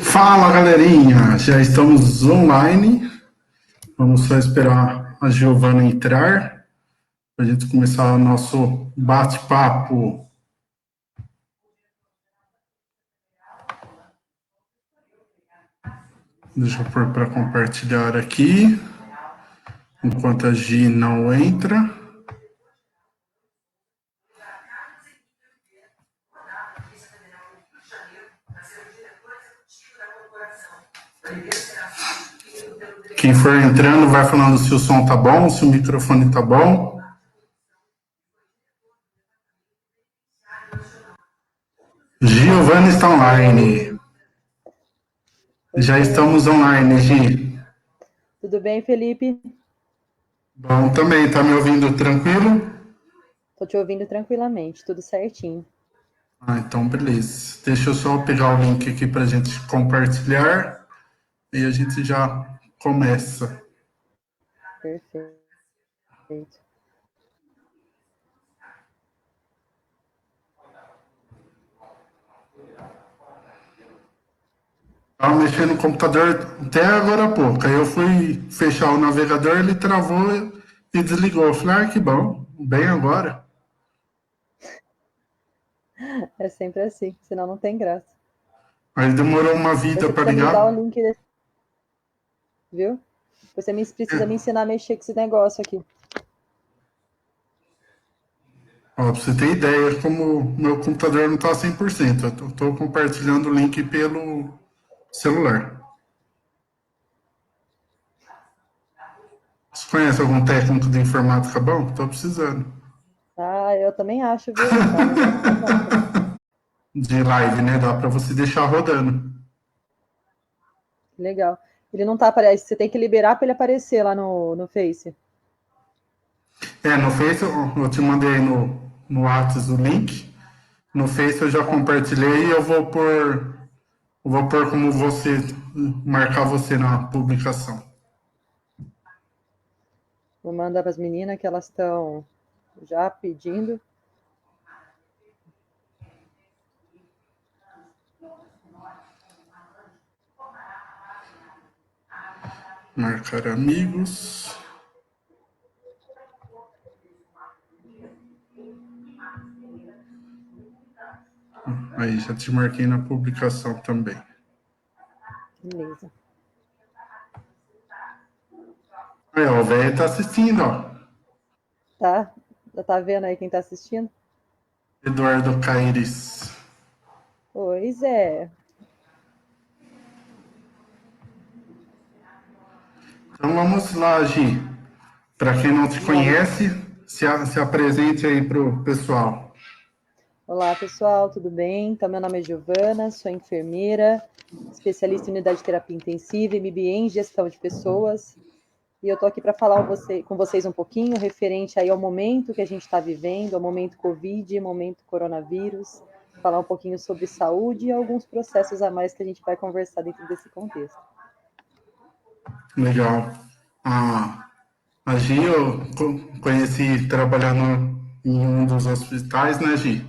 Fala, galerinha! Já estamos online. Vamos só esperar a Giovana entrar para a gente começar o nosso bate-papo. Deixa eu pôr para compartilhar aqui, enquanto a Gi não entra. Quem for entrando vai falando se o som tá bom, se o microfone tá bom. Giovana está online. Já estamos online, Gi. Tudo bem, Felipe? Bom também, tá me ouvindo tranquilo? Tô te ouvindo tranquilamente, tudo certinho. Então beleza. Deixa eu só pegar o link aqui para a gente compartilhar e a gente já começa. Perfeito. Estava mexendo no computador até agora há pouco. Aí eu fui fechar o navegador, ele travou e desligou. Eu falei, que bom, bem agora. É sempre assim, senão não tem graça. Aí demorou uma vida para Precisa me dar o ligar. link desse, viu? Você precisa me ensinar a mexer com esse negócio aqui. Ó, pra você ter ideia, como o meu computador não está 100%, eu estou compartilhando o link pelo celular. Você conhece algum técnico de informática bom? Estou precisando. Ah, eu também acho, viu? Tá um negócio bem bom também. De live, né? Dá para você deixar rodando. Legal. Ele não tá aparecendo, você tem que liberar para ele aparecer lá no Face. No Face eu te mandei no WhatsApp o link. No Face eu já compartilhei e eu vou pôr como você, marcar você na publicação. Vou mandar para as meninas que elas estão já pedindo. Marcar amigos. Aí, já te marquei na publicação também. Beleza. Aí, ó, o velho tá assistindo, ó. Tá? Já tá vendo aí quem tá assistindo? Eduardo Caires. Pois é. Então vamos lá, Gi. Para quem não te Vamos lá. conhece, se apresente aí pro pessoal. Olá, pessoal, tudo bem? Então, meu nome é Giovana, sou enfermeira, especialista em unidade de terapia intensiva, MBA em gestão de pessoas. E eu estou aqui para falar com vocês um pouquinho referente aí ao momento que a gente está vivendo, ao momento Covid, momento coronavírus, falar um pouquinho sobre saúde e alguns processos a mais que a gente vai conversar dentro desse contexto. Legal. A Gi eu conheci trabalhando em um dos hospitais, né, Gi?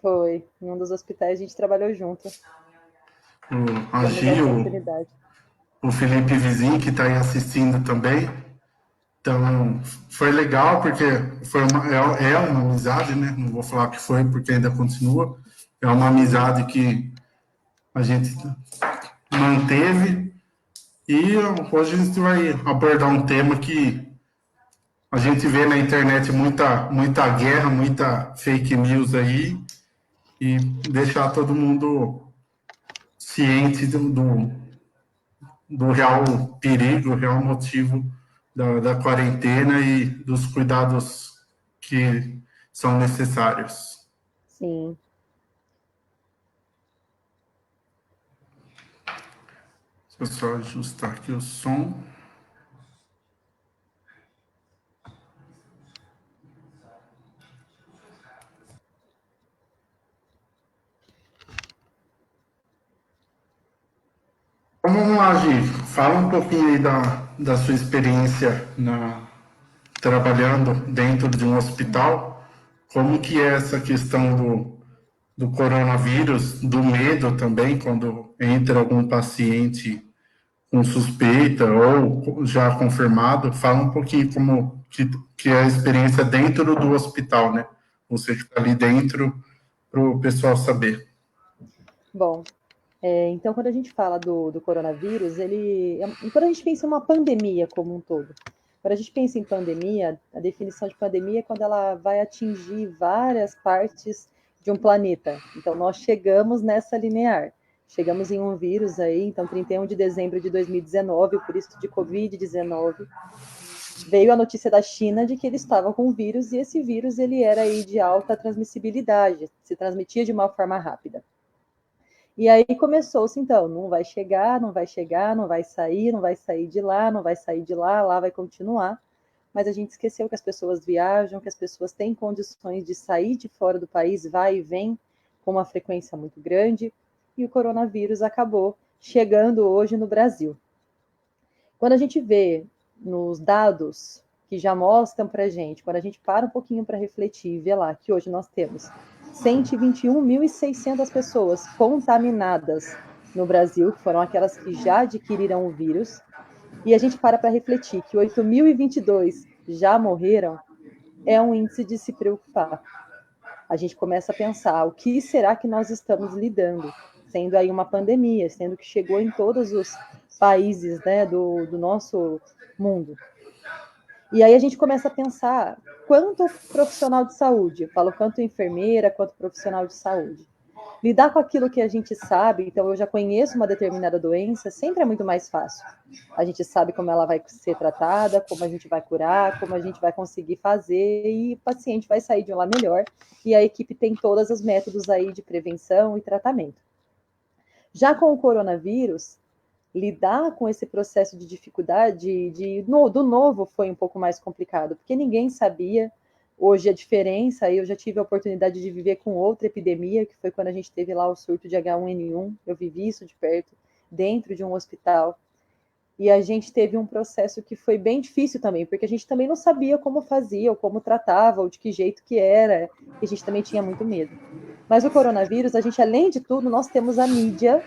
Foi, em um dos hospitais a gente trabalhou junto, A tivemos Gi, a o, oportunidade. o Felipe Vizinho, que está aí assistindo também. Então, foi legal, porque é uma amizade, né? Não vou falar que foi, porque ainda continua. É uma amizade que a gente manteve. E hoje a gente vai abordar um tema que a gente vê na internet muita guerra, muita fake news aí, e deixar todo mundo ciente do real perigo, o real motivo da quarentena e dos cuidados que são necessários. Sim. Deixa eu só ajustar aqui o som. Então vamos lá, Gi. Fala um pouquinho aí da sua experiência trabalhando dentro de um hospital. Como que é essa questão do coronavírus, do medo também, quando entra algum paciente com suspeita ou já confirmado, fala um pouquinho como que é a experiência dentro do hospital, né? Você que está ali dentro, para o pessoal saber. Bom, então quando a gente fala do coronavírus, quando a gente pensa em uma pandemia como um todo, quando a gente pensa em pandemia, a definição de pandemia é quando ela vai atingir várias partes de um planeta. Então nós chegamos nessa linear. Chegamos em um vírus aí, então 31 de dezembro de 2019, por isso de Covid-19, veio a notícia da China de que ele estava com o vírus, e esse vírus ele era aí de alta transmissibilidade, se transmitia de uma forma rápida. E aí começou-se, então, não vai chegar, não vai chegar, não vai sair, não vai sair de lá, não vai sair de lá, lá vai continuar. Mas a gente esqueceu que as pessoas viajam, que as pessoas têm condições de sair de fora do país, vai e vem com uma frequência muito grande, e o coronavírus acabou chegando hoje no Brasil. Quando a gente vê nos dados que já mostram para a gente, quando a gente para um pouquinho para refletir e vê lá que hoje nós temos 121.600 pessoas contaminadas no Brasil, que foram aquelas que já adquiriram o vírus, e a gente para refletir que 8.022 já morreram, é um índice de se preocupar. A gente começa a pensar, o que será que nós estamos lidando? Sendo aí uma pandemia, sendo que chegou em todos os países, né, do nosso mundo. E aí a gente começa a pensar, quanto profissional de saúde, eu falo quanto enfermeira, quanto profissional de saúde, lidar com aquilo que a gente sabe, então eu já conheço uma determinada doença, sempre é muito mais fácil. A gente sabe como ela vai ser tratada, como a gente vai curar, como a gente vai conseguir fazer, e o paciente vai sair de lá melhor, e a equipe tem todos os métodos aí de prevenção e tratamento. Já com o coronavírus, lidar com esse processo de dificuldade do novo foi um pouco mais complicado, porque ninguém sabia. Hoje a diferença, eu já tive a oportunidade de viver com outra epidemia, que foi quando a gente teve lá o surto de H1N1, eu vivi isso de perto, dentro de um hospital, e a gente teve um processo que foi bem difícil também, porque a gente também não sabia como fazia, ou como tratava, ou de que jeito que era, e a gente também tinha muito medo. Mas o coronavírus, a gente, além de tudo, nós temos a mídia,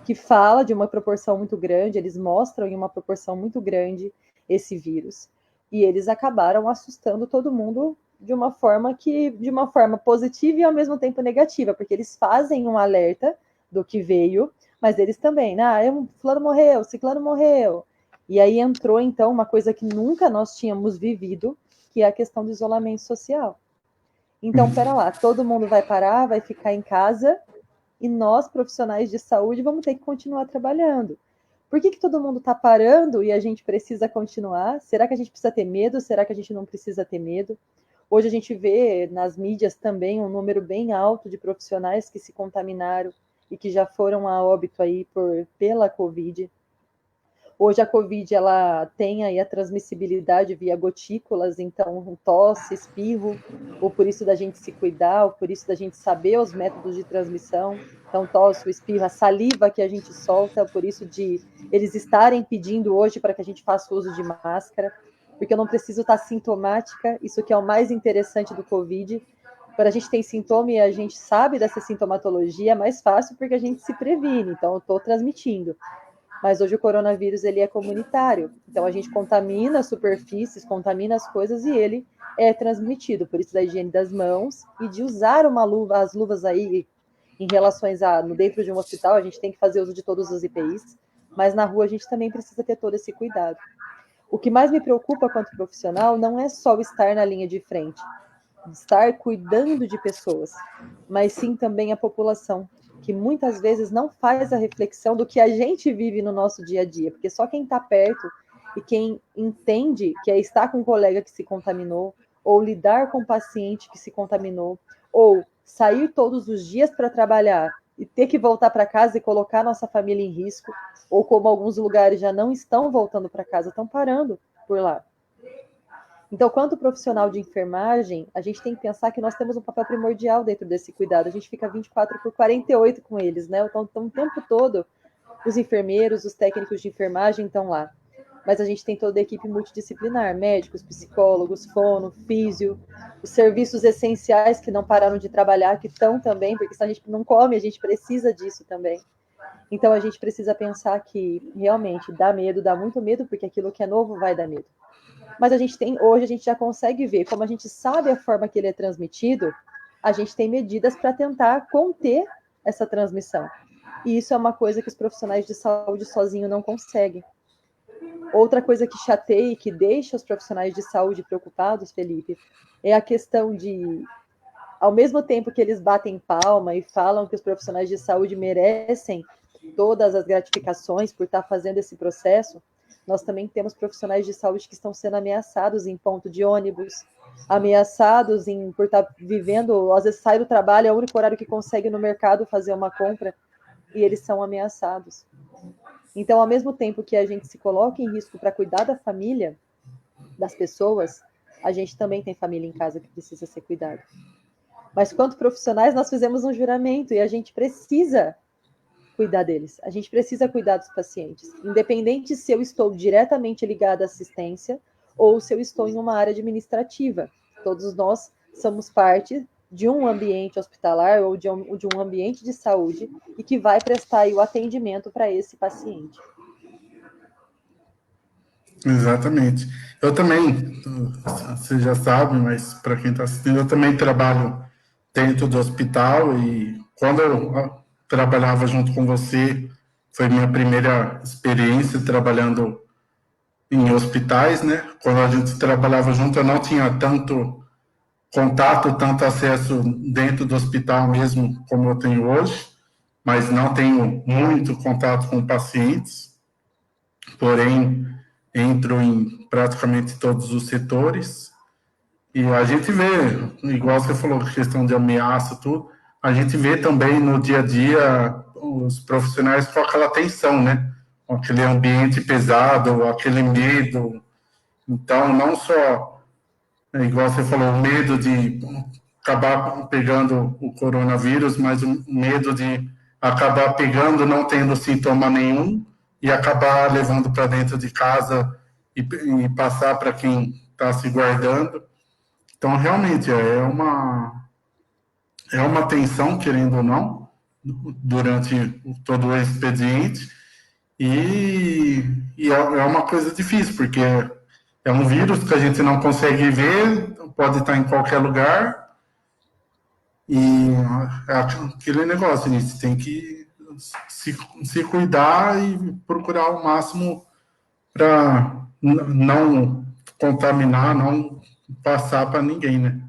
que fala de uma proporção muito grande, eles mostram em uma proporção muito grande esse vírus. E eles acabaram assustando todo mundo de uma forma positiva e ao mesmo tempo negativa, porque eles fazem um alerta do que veio, mas eles também, fulano morreu, ciclano morreu. E aí entrou, então, uma coisa que nunca nós tínhamos vivido, que é a questão do isolamento social. Então, pera lá, todo mundo vai parar, vai ficar em casa, e nós, profissionais de saúde, vamos ter que continuar trabalhando. Por que todo mundo está parando e a gente precisa continuar? Será que a gente precisa ter medo? Será que a gente não precisa ter medo? Hoje a gente vê nas mídias também um número bem alto de profissionais que se contaminaram e que já foram a óbito aí pela Covid. Hoje a Covid ela tem aí a transmissibilidade via gotículas, então tosse, espirro, ou por isso da gente se cuidar, ou por isso da gente saber os métodos de transmissão. Então tosse, o espirro, a saliva que a gente solta, por isso de eles estarem pedindo hoje para que a gente faça uso de máscara, porque eu não preciso estar sintomática, isso que é o mais interessante do Covid. Quando a gente tem sintoma e a gente sabe dessa sintomatologia, é mais fácil porque a gente se previne, então eu estou transmitindo. Mas hoje o coronavírus ele é comunitário, então a gente contamina as superfícies, contamina as coisas e ele é transmitido. Por isso da higiene das mãos e de usar uma luva, as luvas aí em relações a dentro de um hospital a gente tem que fazer uso de todos os EPIs, mas na rua a gente também precisa ter todo esse cuidado. O que mais me preocupa quanto profissional não é só o estar na linha de frente, estar cuidando de pessoas, mas sim também a população, que muitas vezes não faz a reflexão do que a gente vive no nosso dia a dia, porque só quem está perto e quem entende que é estar com um colega que se contaminou, ou lidar com um paciente que se contaminou, ou sair todos os dias para trabalhar e ter que voltar para casa e colocar nossa família em risco, ou como alguns lugares já não estão voltando para casa, estão parando por lá. Então, quanto profissional de enfermagem, a gente tem que pensar que nós temos um papel primordial dentro desse cuidado. A gente fica 24/48 com eles, né? Então, o tempo todo, os enfermeiros, os técnicos de enfermagem estão lá. mas a gente tem toda a equipe multidisciplinar, médicos, psicólogos, fono, físio, os serviços essenciais que não pararam de trabalhar, que estão também, porque se a gente não come, a gente precisa disso também. Então a gente precisa pensar que realmente dá medo, dá muito medo, porque aquilo que é novo vai dar medo. Mas hoje a gente já consegue ver, como a gente sabe a forma que ele é transmitido, a gente tem medidas para tentar conter essa transmissão. E isso é uma coisa que os profissionais de saúde sozinhos não conseguem. Outra coisa que chateia e que deixa os profissionais de saúde preocupados, Felipe, é a questão de, ao mesmo tempo que eles batem palma e falam que os profissionais de saúde merecem todas as gratificações por estar fazendo esse processo, nós também temos profissionais de saúde que estão sendo ameaçados em ponto de ônibus, ameaçados por estar vivendo, às vezes sai do trabalho, é o único horário que consegue no mercado fazer uma compra, e eles são ameaçados. Então, ao mesmo tempo que a gente se coloca em risco para cuidar da família, das pessoas, a gente também tem família em casa que precisa ser cuidada. Mas, quanto profissionais, nós fizemos um juramento e a gente precisa cuidar deles. A gente precisa cuidar dos pacientes, independente se eu estou diretamente ligada à assistência ou se eu estou em uma área administrativa. Todos nós somos parte de um ambiente hospitalar ou de um ambiente de saúde e que vai prestar aí o atendimento para esse paciente. Exatamente. Eu também, você já sabe, mas para quem está assistindo, eu também trabalho dentro do hospital e quando eu trabalhava junto com você, foi minha primeira experiência trabalhando em hospitais, né? Quando a gente trabalhava junto, eu não tinha tanto contato, tanto acesso dentro do hospital mesmo como eu tenho hoje, mas não tenho muito contato com pacientes, porém entro em praticamente todos os setores e a gente vê, igual você falou, questão de ameaça, tudo, a gente vê também no dia a dia os profissionais com aquela tensão, né? Com aquele ambiente pesado, aquele medo. Então, não só, igual você falou, o medo de acabar pegando o coronavírus, mas o medo de acabar pegando, não tendo sintoma nenhum, e acabar levando para dentro de casa e passar para quem está se guardando. Então, realmente, é uma tensão, querendo ou não, durante todo o expediente, e é uma coisa difícil, porque é um vírus que a gente não consegue ver, pode estar em qualquer lugar, e é aquele negócio, a gente tem que se cuidar e procurar ao máximo para não contaminar, não passar para ninguém, né?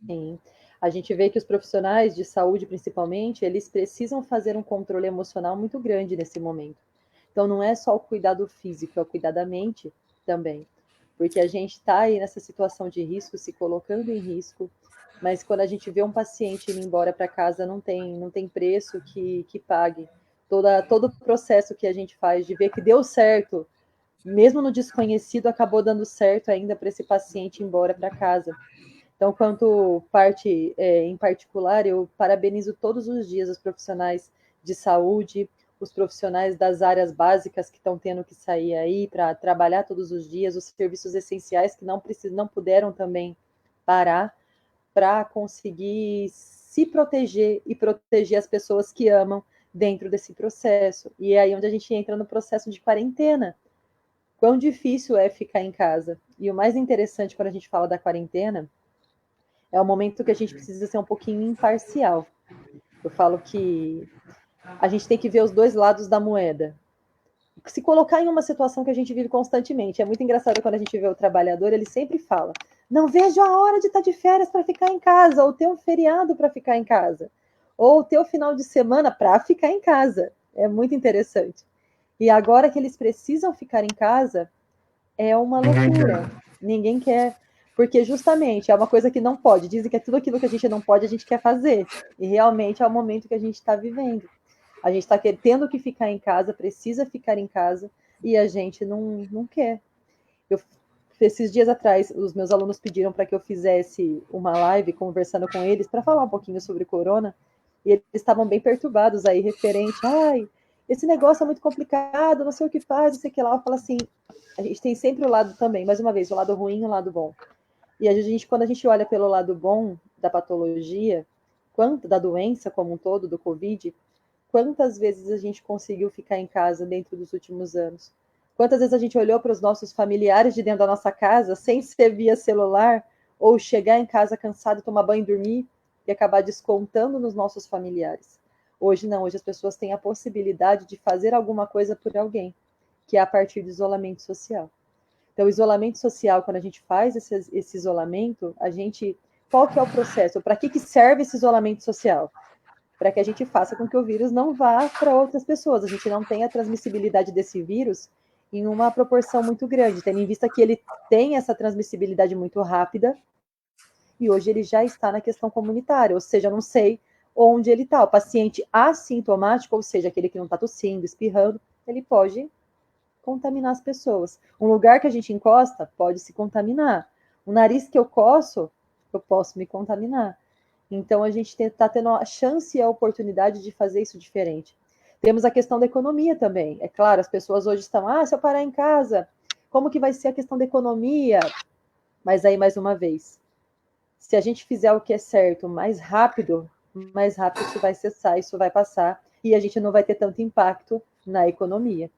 Sim. A gente vê que os profissionais de saúde, principalmente, eles precisam fazer um controle emocional muito grande nesse momento. Então, não é só o cuidado físico, é o cuidar da mente também. Porque a gente está aí nessa situação de risco, se colocando em risco, mas quando a gente vê um paciente indo embora para casa, não tem preço que pague. Todo o processo que a gente faz de ver que deu certo, mesmo no desconhecido, acabou dando certo ainda para esse paciente ir embora para casa. Então, quanto parte em particular, eu parabenizo todos os dias os profissionais de saúde, os profissionais das áreas básicas que estão tendo que sair aí para trabalhar todos os dias, os serviços essenciais que não puderam também parar para conseguir se proteger e proteger as pessoas que amam dentro desse processo. E é aí onde a gente entra no processo de quarentena. Quão difícil é ficar em casa. E o mais interessante quando a gente fala da quarentena é o momento que a gente precisa ser um pouquinho imparcial. Eu falo que a gente tem que ver os dois lados da moeda. Se colocar em uma situação que a gente vive constantemente. É muito engraçado quando a gente vê o trabalhador, ele sempre fala: não vejo a hora de estar de férias para ficar em casa, ou ter um feriado para ficar em casa, ou ter o final de semana para ficar em casa. É muito interessante. E agora que eles precisam ficar em casa, é uma loucura. Ninguém quer. Porque justamente é uma coisa que não pode. Dizem que é tudo aquilo que a gente não pode, a gente quer fazer. E realmente é o momento que a gente está vivendo. A gente está tendo que ficar em casa, precisa ficar em casa, e a gente não quer. Esses dias atrás, os meus alunos pediram para que eu fizesse uma live conversando com eles para falar um pouquinho sobre corona, e eles estavam bem perturbados aí, referente, esse negócio é muito complicado, não sei o que faz, não sei o que lá. Eu falo assim, a gente tem sempre o lado também, mais uma vez, o lado ruim e o lado bom. E a gente, quando a gente olha pelo lado bom da patologia, quanto da doença como um todo, do Covid, quantas vezes a gente conseguiu ficar em casa dentro dos últimos anos? Quantas vezes a gente olhou para os nossos familiares de dentro da nossa casa, sem ser via celular, ou chegar em casa cansado, tomar banho e dormir, e acabar descontando nos nossos familiares? Hoje não, hoje as pessoas têm a possibilidade de fazer alguma coisa por alguém, que é a partir do isolamento social. Então, o isolamento social, quando a gente faz esse isolamento, a gente. Qual que é o processo? Para que serve esse isolamento social? Para que a gente faça com que o vírus não vá para outras pessoas. A gente não tenha a transmissibilidade desse vírus em uma proporção muito grande, tendo em vista que ele tem essa transmissibilidade muito rápida e hoje ele já está na questão comunitária, ou seja, eu não sei onde ele está. O paciente assintomático, ou seja, aquele que não está tossindo, espirrando, ele pode contaminar as pessoas. Um lugar que a gente encosta pode se contaminar. O nariz que eu coço, eu posso me contaminar. Então, a gente está tendo a chance e a oportunidade de fazer isso diferente. Temos a questão da economia também. É claro, as pessoas hoje estão, se eu parar em casa, como que vai ser a questão da economia? Mas aí, mais uma vez, se a gente fizer o que é certo mais rápido isso vai cessar, isso vai passar, e a gente não vai ter tanto impacto na economia.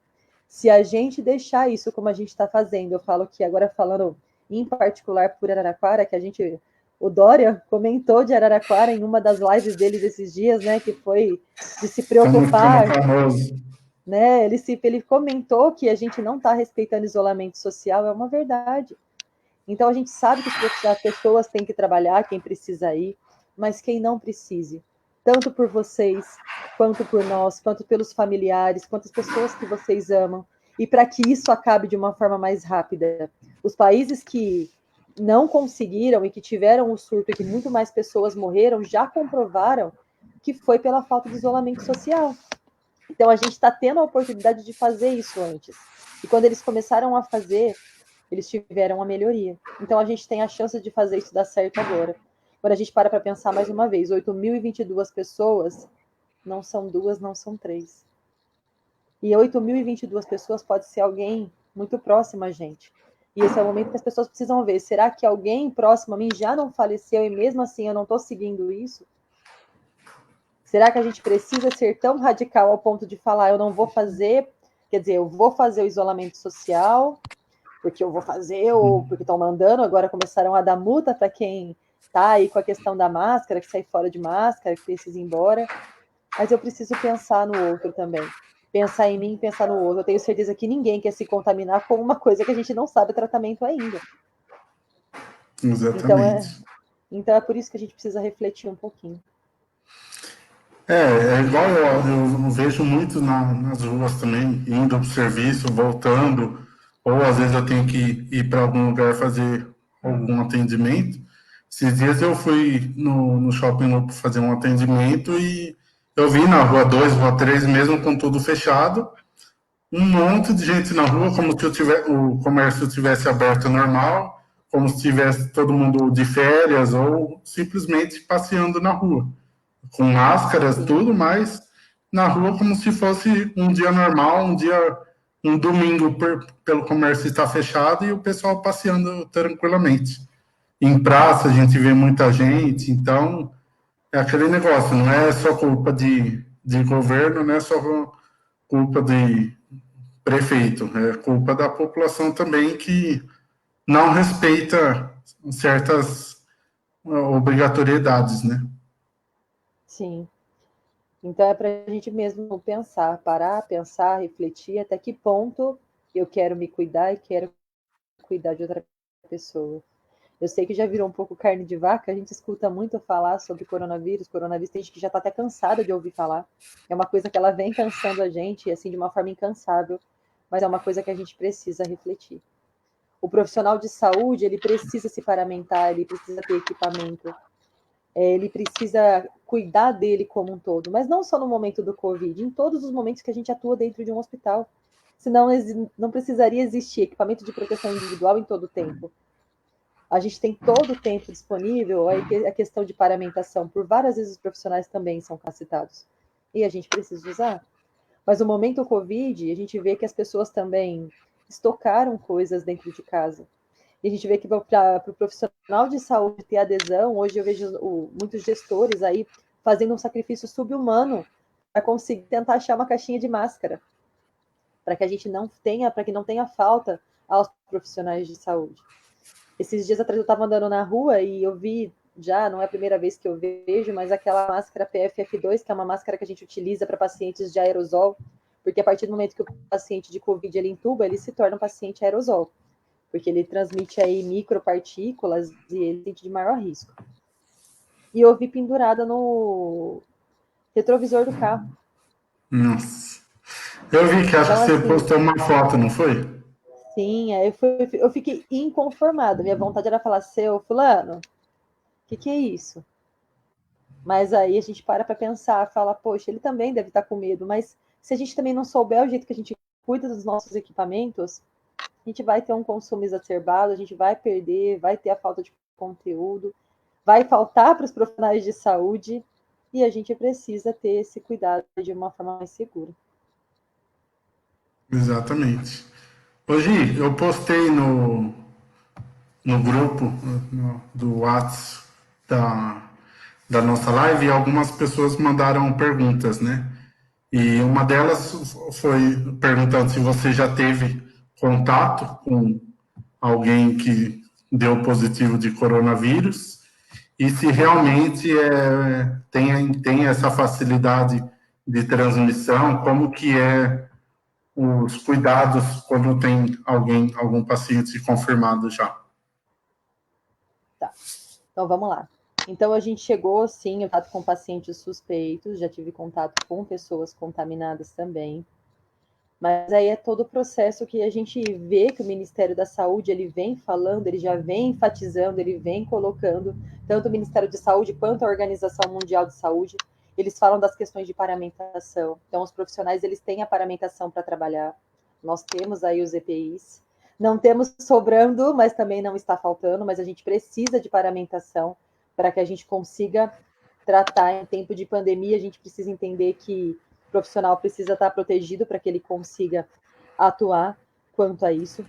Se a gente deixar isso como a gente está fazendo, eu falo que agora falando em particular por Araraquara, que o Dória comentou de Araraquara em uma das lives deles esses dias, né, que foi de se preocupar, né, ele comentou que a gente não está respeitando isolamento social, é uma verdade. Então a gente sabe que as pessoas têm que trabalhar, quem precisa ir, mas quem não precise, tanto por vocês, quanto por nós, quanto pelos familiares, quantas pessoas que vocês amam, e para que isso acabe de uma forma mais rápida. Os países que não conseguiram e que tiveram o surto e que muito mais pessoas morreram, já comprovaram que foi pela falta de isolamento social. Então a gente está tendo a oportunidade de fazer isso antes. E quando eles começaram a fazer, eles tiveram a melhoria. Então a gente tem a chance de fazer isso dar certo agora. Quando a gente para pensar mais uma vez, 8.022 pessoas, não são duas, não são três. E 8.022 pessoas pode ser alguém muito próximo a gente. E esse é o momento que as pessoas precisam ver, será que alguém próximo a mim já não faleceu e mesmo assim eu não estou seguindo isso? Será que a gente precisa ser tão radical ao ponto de falar, eu não vou fazer, quer dizer, eu vou fazer o isolamento social, porque eu vou fazer, ou porque estão mandando, agora começaram a dar multa para quem está aí com a questão da máscara, que sai fora de máscara, que precisa ir embora. Mas eu preciso pensar no outro também. Pensar em mim, pensar no outro. Eu tenho certeza que ninguém quer se contaminar com uma coisa que a gente não sabe o tratamento ainda. Exatamente. Então é por isso que a gente precisa refletir um pouquinho. É igual eu vejo muito nas ruas também, indo para o serviço, voltando, ou às vezes eu tenho que ir para algum lugar fazer algum atendimento. Esses dias eu fui no Shopping fazer um atendimento e eu vi na rua 2, rua 3, mesmo com tudo fechado, um monte de gente na rua, como se o comércio tivesse aberto normal, como se tivesse todo mundo de férias ou simplesmente passeando na rua com máscaras, tudo, mas na rua como se fosse um dia normal, um domingo pelo comércio estar fechado e o pessoal passeando tranquilamente. Em praça a gente vê muita gente, então é aquele negócio, não é só culpa de governo, não é só culpa de prefeito, é culpa da população também que não respeita certas obrigatoriedades, né? Sim. Então é para a gente mesmo pensar, parar, pensar, refletir até que ponto eu quero me cuidar e quero cuidar de outra pessoa. Eu sei que já virou um pouco carne de vaca, a gente escuta muito falar sobre coronavírus, tem gente que já está até cansada de ouvir falar. É uma coisa que ela vem cansando a gente, assim, de uma forma incansável, mas é uma coisa que a gente precisa refletir. O profissional de saúde, ele precisa se paramentar, ele precisa ter equipamento, ele precisa cuidar dele como um todo, mas não só no momento do Covid, em todos os momentos que a gente atua dentro de um hospital. Senão não precisaria existir equipamento de proteção individual em todo o tempo. A gente tem todo o tempo disponível, a questão de paramentação, por várias vezes os profissionais também são capacitados. E a gente precisa usar. Mas no momento Covid, a gente vê que as pessoas também estocaram coisas dentro de casa. E a gente vê que para o profissional de saúde ter adesão, hoje eu vejo muitos gestores aí fazendo um sacrifício subhumano para conseguir tentar achar uma caixinha de máscara, para que a gente não tenha, para que não tenha falta aos profissionais de saúde. Esses dias atrás eu estava andando na rua e eu vi, já não é a primeira vez que eu vejo, mas aquela máscara PFF2, que é uma máscara que a gente utiliza para pacientes de aerosol, porque a partir do momento que o paciente de Covid ele entuba, ele se torna um paciente aerosol, porque ele transmite aí micropartículas e ele sente de maior risco. E eu vi pendurada no retrovisor do carro. Nossa. Eu vi que acho Então, que você assim, postou uma foto, não foi? sim, eu fiquei inconformada. Minha vontade era falar, seu fulano, o que é isso? Mas aí a gente para pensar, fala, poxa, ele também deve estar com medo, mas se a gente também não souber o jeito que a gente cuida dos nossos equipamentos, a gente vai ter um consumo exacerbado, a gente vai perder, vai ter a falta de conteúdo, vai faltar para os profissionais de saúde e a gente precisa ter esse cuidado de uma forma mais segura. Exatamente. Hoje eu postei no grupo do WhatsApp da nossa live e algumas pessoas mandaram perguntas, né? E uma delas foi perguntando se você já teve contato com alguém que deu positivo de coronavírus e se realmente tem essa facilidade de transmissão, como que é os cuidados quando tem algum paciente confirmado já. Tá, então vamos lá. Então a gente chegou, sim, em contato com pacientes suspeitos, já tive contato com pessoas contaminadas também. Mas aí é todo o processo que a gente vê que o Ministério da Saúde ele vem falando, ele já vem enfatizando, ele vem colocando, tanto o Ministério de Saúde quanto a Organização Mundial de Saúde, eles falam das questões de paramentação. Então, os profissionais eles têm a paramentação para trabalhar. Nós temos aí os EPIs. Não temos sobrando, mas também não está faltando, mas a gente precisa de paramentação para que a gente consiga tratar em tempo de pandemia. A gente precisa entender que o profissional precisa estar protegido para que ele consiga atuar quanto a isso.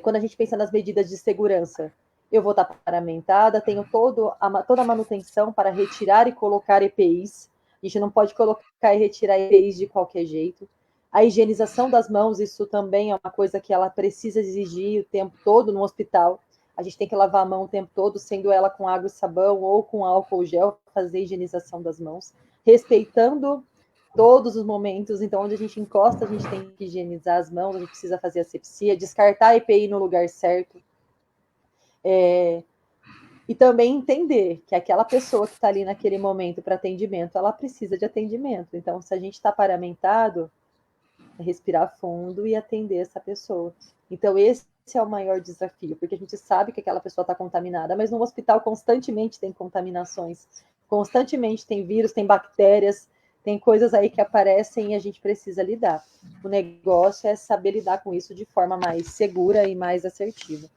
Quando a gente pensa nas medidas de segurança, eu vou estar paramentada, tenho toda a manutenção para retirar e colocar EPIs. A gente não pode colocar e retirar EPIs de qualquer jeito. A higienização das mãos, isso também é uma coisa que ela precisa exigir o tempo todo no hospital. A gente tem que lavar a mão o tempo todo, sendo ela com água e sabão ou com álcool gel, fazer a higienização das mãos, respeitando todos os momentos. Então, onde a gente encosta, a gente tem que higienizar as mãos, a gente precisa fazer asepsia, descartar a EPI no lugar certo. E também entender que aquela pessoa que está ali naquele momento para atendimento, ela precisa de atendimento. Então, se a gente está paramentado, é respirar fundo e atender essa pessoa. Então, esse é o maior desafio, porque a gente sabe que aquela pessoa está contaminada, mas no hospital constantemente tem contaminações, constantemente tem vírus, tem bactérias, tem coisas aí que aparecem e a gente precisa lidar. O negócio é saber lidar com isso de forma mais segura e mais assertiva.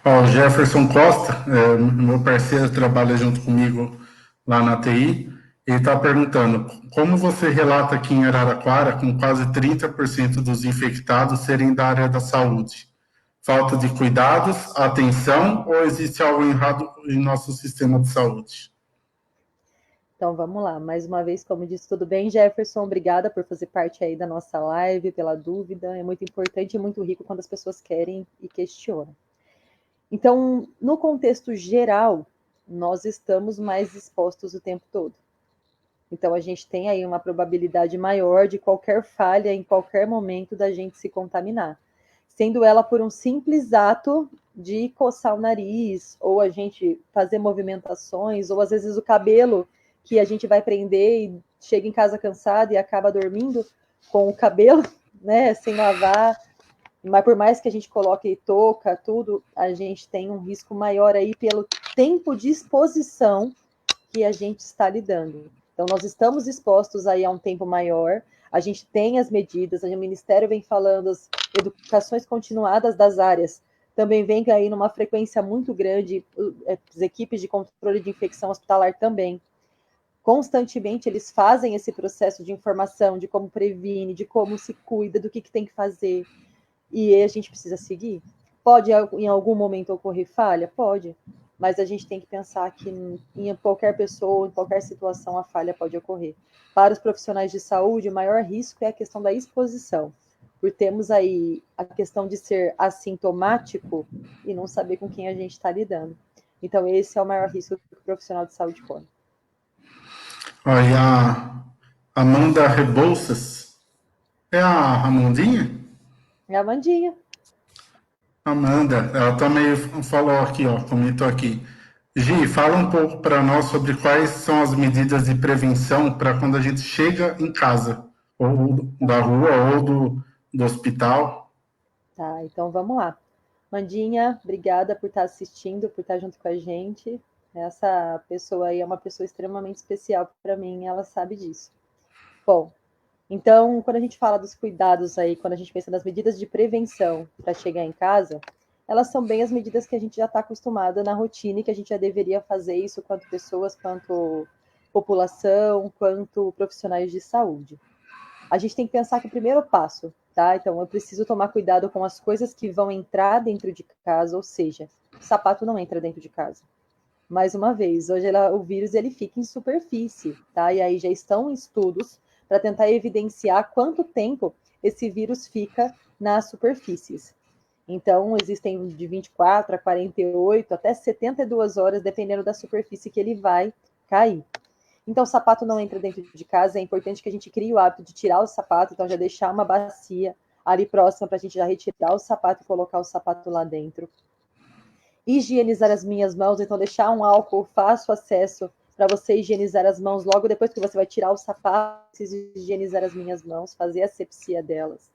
Ó, o Jefferson Costa, meu parceiro, trabalha junto comigo lá na TI, ele está perguntando como você relata aqui em Araraquara, com quase 30% dos infectados serem da área da saúde? Falta de cuidados, atenção ou existe algo errado em nosso sistema de saúde? Então vamos lá, mais uma vez, como disse, tudo bem, Jefferson? Obrigada por fazer parte aí da nossa live, pela dúvida. É muito importante e muito rico quando as pessoas querem e questionam. Então, no contexto geral, nós estamos mais expostos o tempo todo. Então, a gente tem aí uma probabilidade maior de qualquer falha em qualquer momento da gente se contaminar, sendo ela por um simples ato de coçar o nariz, ou a gente fazer movimentações, ou às vezes o cabelo que a gente vai prender e chega em casa cansado e acaba dormindo com o cabelo, né, sem lavar. Mas por mais que a gente coloque touca, tudo, a gente tem um risco maior aí pelo tempo de exposição que a gente está lidando. Então, nós estamos expostos aí a um tempo maior, a gente tem as medidas, o Ministério vem falando as educações continuadas das áreas, também vem aí numa frequência muito grande, as equipes de controle de infecção hospitalar também. constantemente eles fazem esse processo de informação, de como previne, de como se cuida, do que tem que fazer, e a gente precisa seguir. Pode em algum momento ocorrer falha? Pode, mas a gente tem que pensar que em qualquer pessoa, em qualquer situação, a falha pode ocorrer. Para os profissionais de saúde, o maior risco é a questão da exposição, por termos aí a questão de ser assintomático e não saber com quem a gente está lidando. Então, esse é o maior risco que o profissional de saúde corre. Aí a Amanda Rebouças, é a Amandinha? É a Mandinha. Amanda, ela também falou aqui, ó, comentou aqui. Gi, fala um pouco para nós sobre quais são as medidas de prevenção para quando a gente chega em casa, ou da rua, ou do hospital. Tá, então vamos lá. Mandinha, obrigada por estar assistindo, por estar junto com a gente. Essa pessoa aí é uma pessoa extremamente especial para mim, ela sabe disso. Bom, então, quando a gente fala dos cuidados aí, quando a gente pensa nas medidas de prevenção para chegar em casa, elas são bem as medidas que a gente já está acostumado na rotina e que a gente já deveria fazer isso quanto pessoas, quanto população, quanto profissionais de saúde. A gente tem que pensar que o primeiro passo, tá? Então, eu preciso tomar cuidado com as coisas que vão entrar dentro de casa, ou seja, o sapato não entra dentro de casa. Mais uma vez, hoje o vírus ele fica em superfície, tá? E aí já estão estudos para tentar evidenciar quanto tempo esse vírus fica nas superfícies. Então, existem de 24 a 48, até 72 horas, dependendo da superfície que ele vai cair. Então, o sapato não entra dentro de casa, é importante que a gente crie o hábito de tirar o sapato, então já deixar uma bacia ali próxima para a gente já retirar o sapato e colocar o sapato lá dentro. Higienizar as minhas mãos, então deixar um álcool fácil acesso para você higienizar as mãos logo depois que você vai tirar o sapato, preciso higienizar as minhas mãos, fazer a asepsia delas.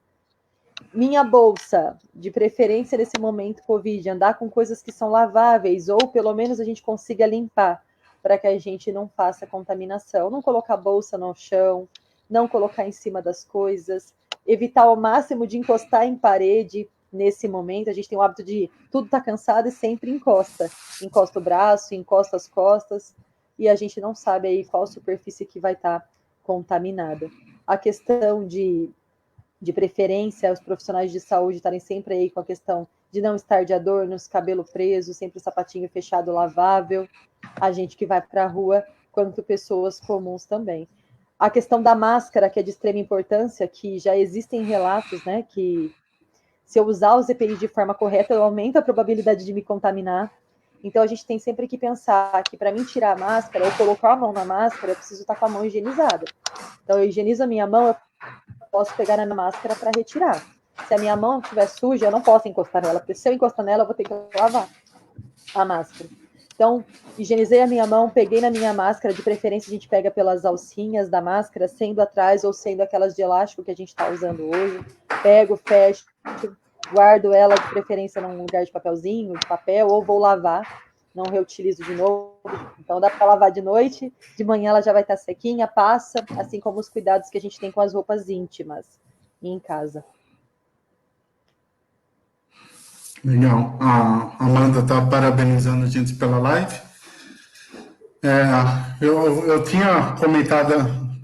Minha bolsa, de preferência nesse momento Covid, andar com coisas que são laváveis, ou pelo menos a gente consiga limpar, para que a gente não faça contaminação. Não colocar bolsa no chão, não colocar em cima das coisas, evitar ao máximo de encostar em parede nesse momento. A gente tem o hábito de tudo tá cansado e sempre encosta. Encosta o braço, encosta as costas, e a gente não sabe aí qual superfície que vai estar contaminada. A questão de preferência, os profissionais de saúde estarem sempre aí com a questão de não estar de adornos, cabelo preso, sempre o sapatinho fechado, lavável, a gente que vai para a rua, quanto pessoas comuns também. A questão da máscara, que é de extrema importância, que já existem relatos, né, que se eu usar os EPIs de forma correta, eu aumento a probabilidade de me contaminar. Então, a gente tem sempre que pensar que para mim tirar a máscara ou colocar a mão na máscara, eu preciso estar com a mão higienizada. Então, eu higienizo a minha mão, eu posso pegar na máscara para retirar. Se a minha mão estiver suja, eu não posso encostar nela, porque se eu encostar nela, eu vou ter que lavar a máscara. Então, higienizei a minha mão, peguei na minha máscara, de preferência a gente pega pelas alcinhas da máscara, sendo atrás ou sendo aquelas de elástico que a gente está usando hoje. Pego, fecho, guardo ela de preferência num lugar de papelzinho, de papel, ou vou lavar, não reutilizo de novo. Então dá para lavar de noite, de manhã ela já vai estar sequinha, passa, assim como os cuidados que a gente tem com as roupas íntimas em casa. Legal. A Amanda está parabenizando a gente pela live. Eu tinha comentado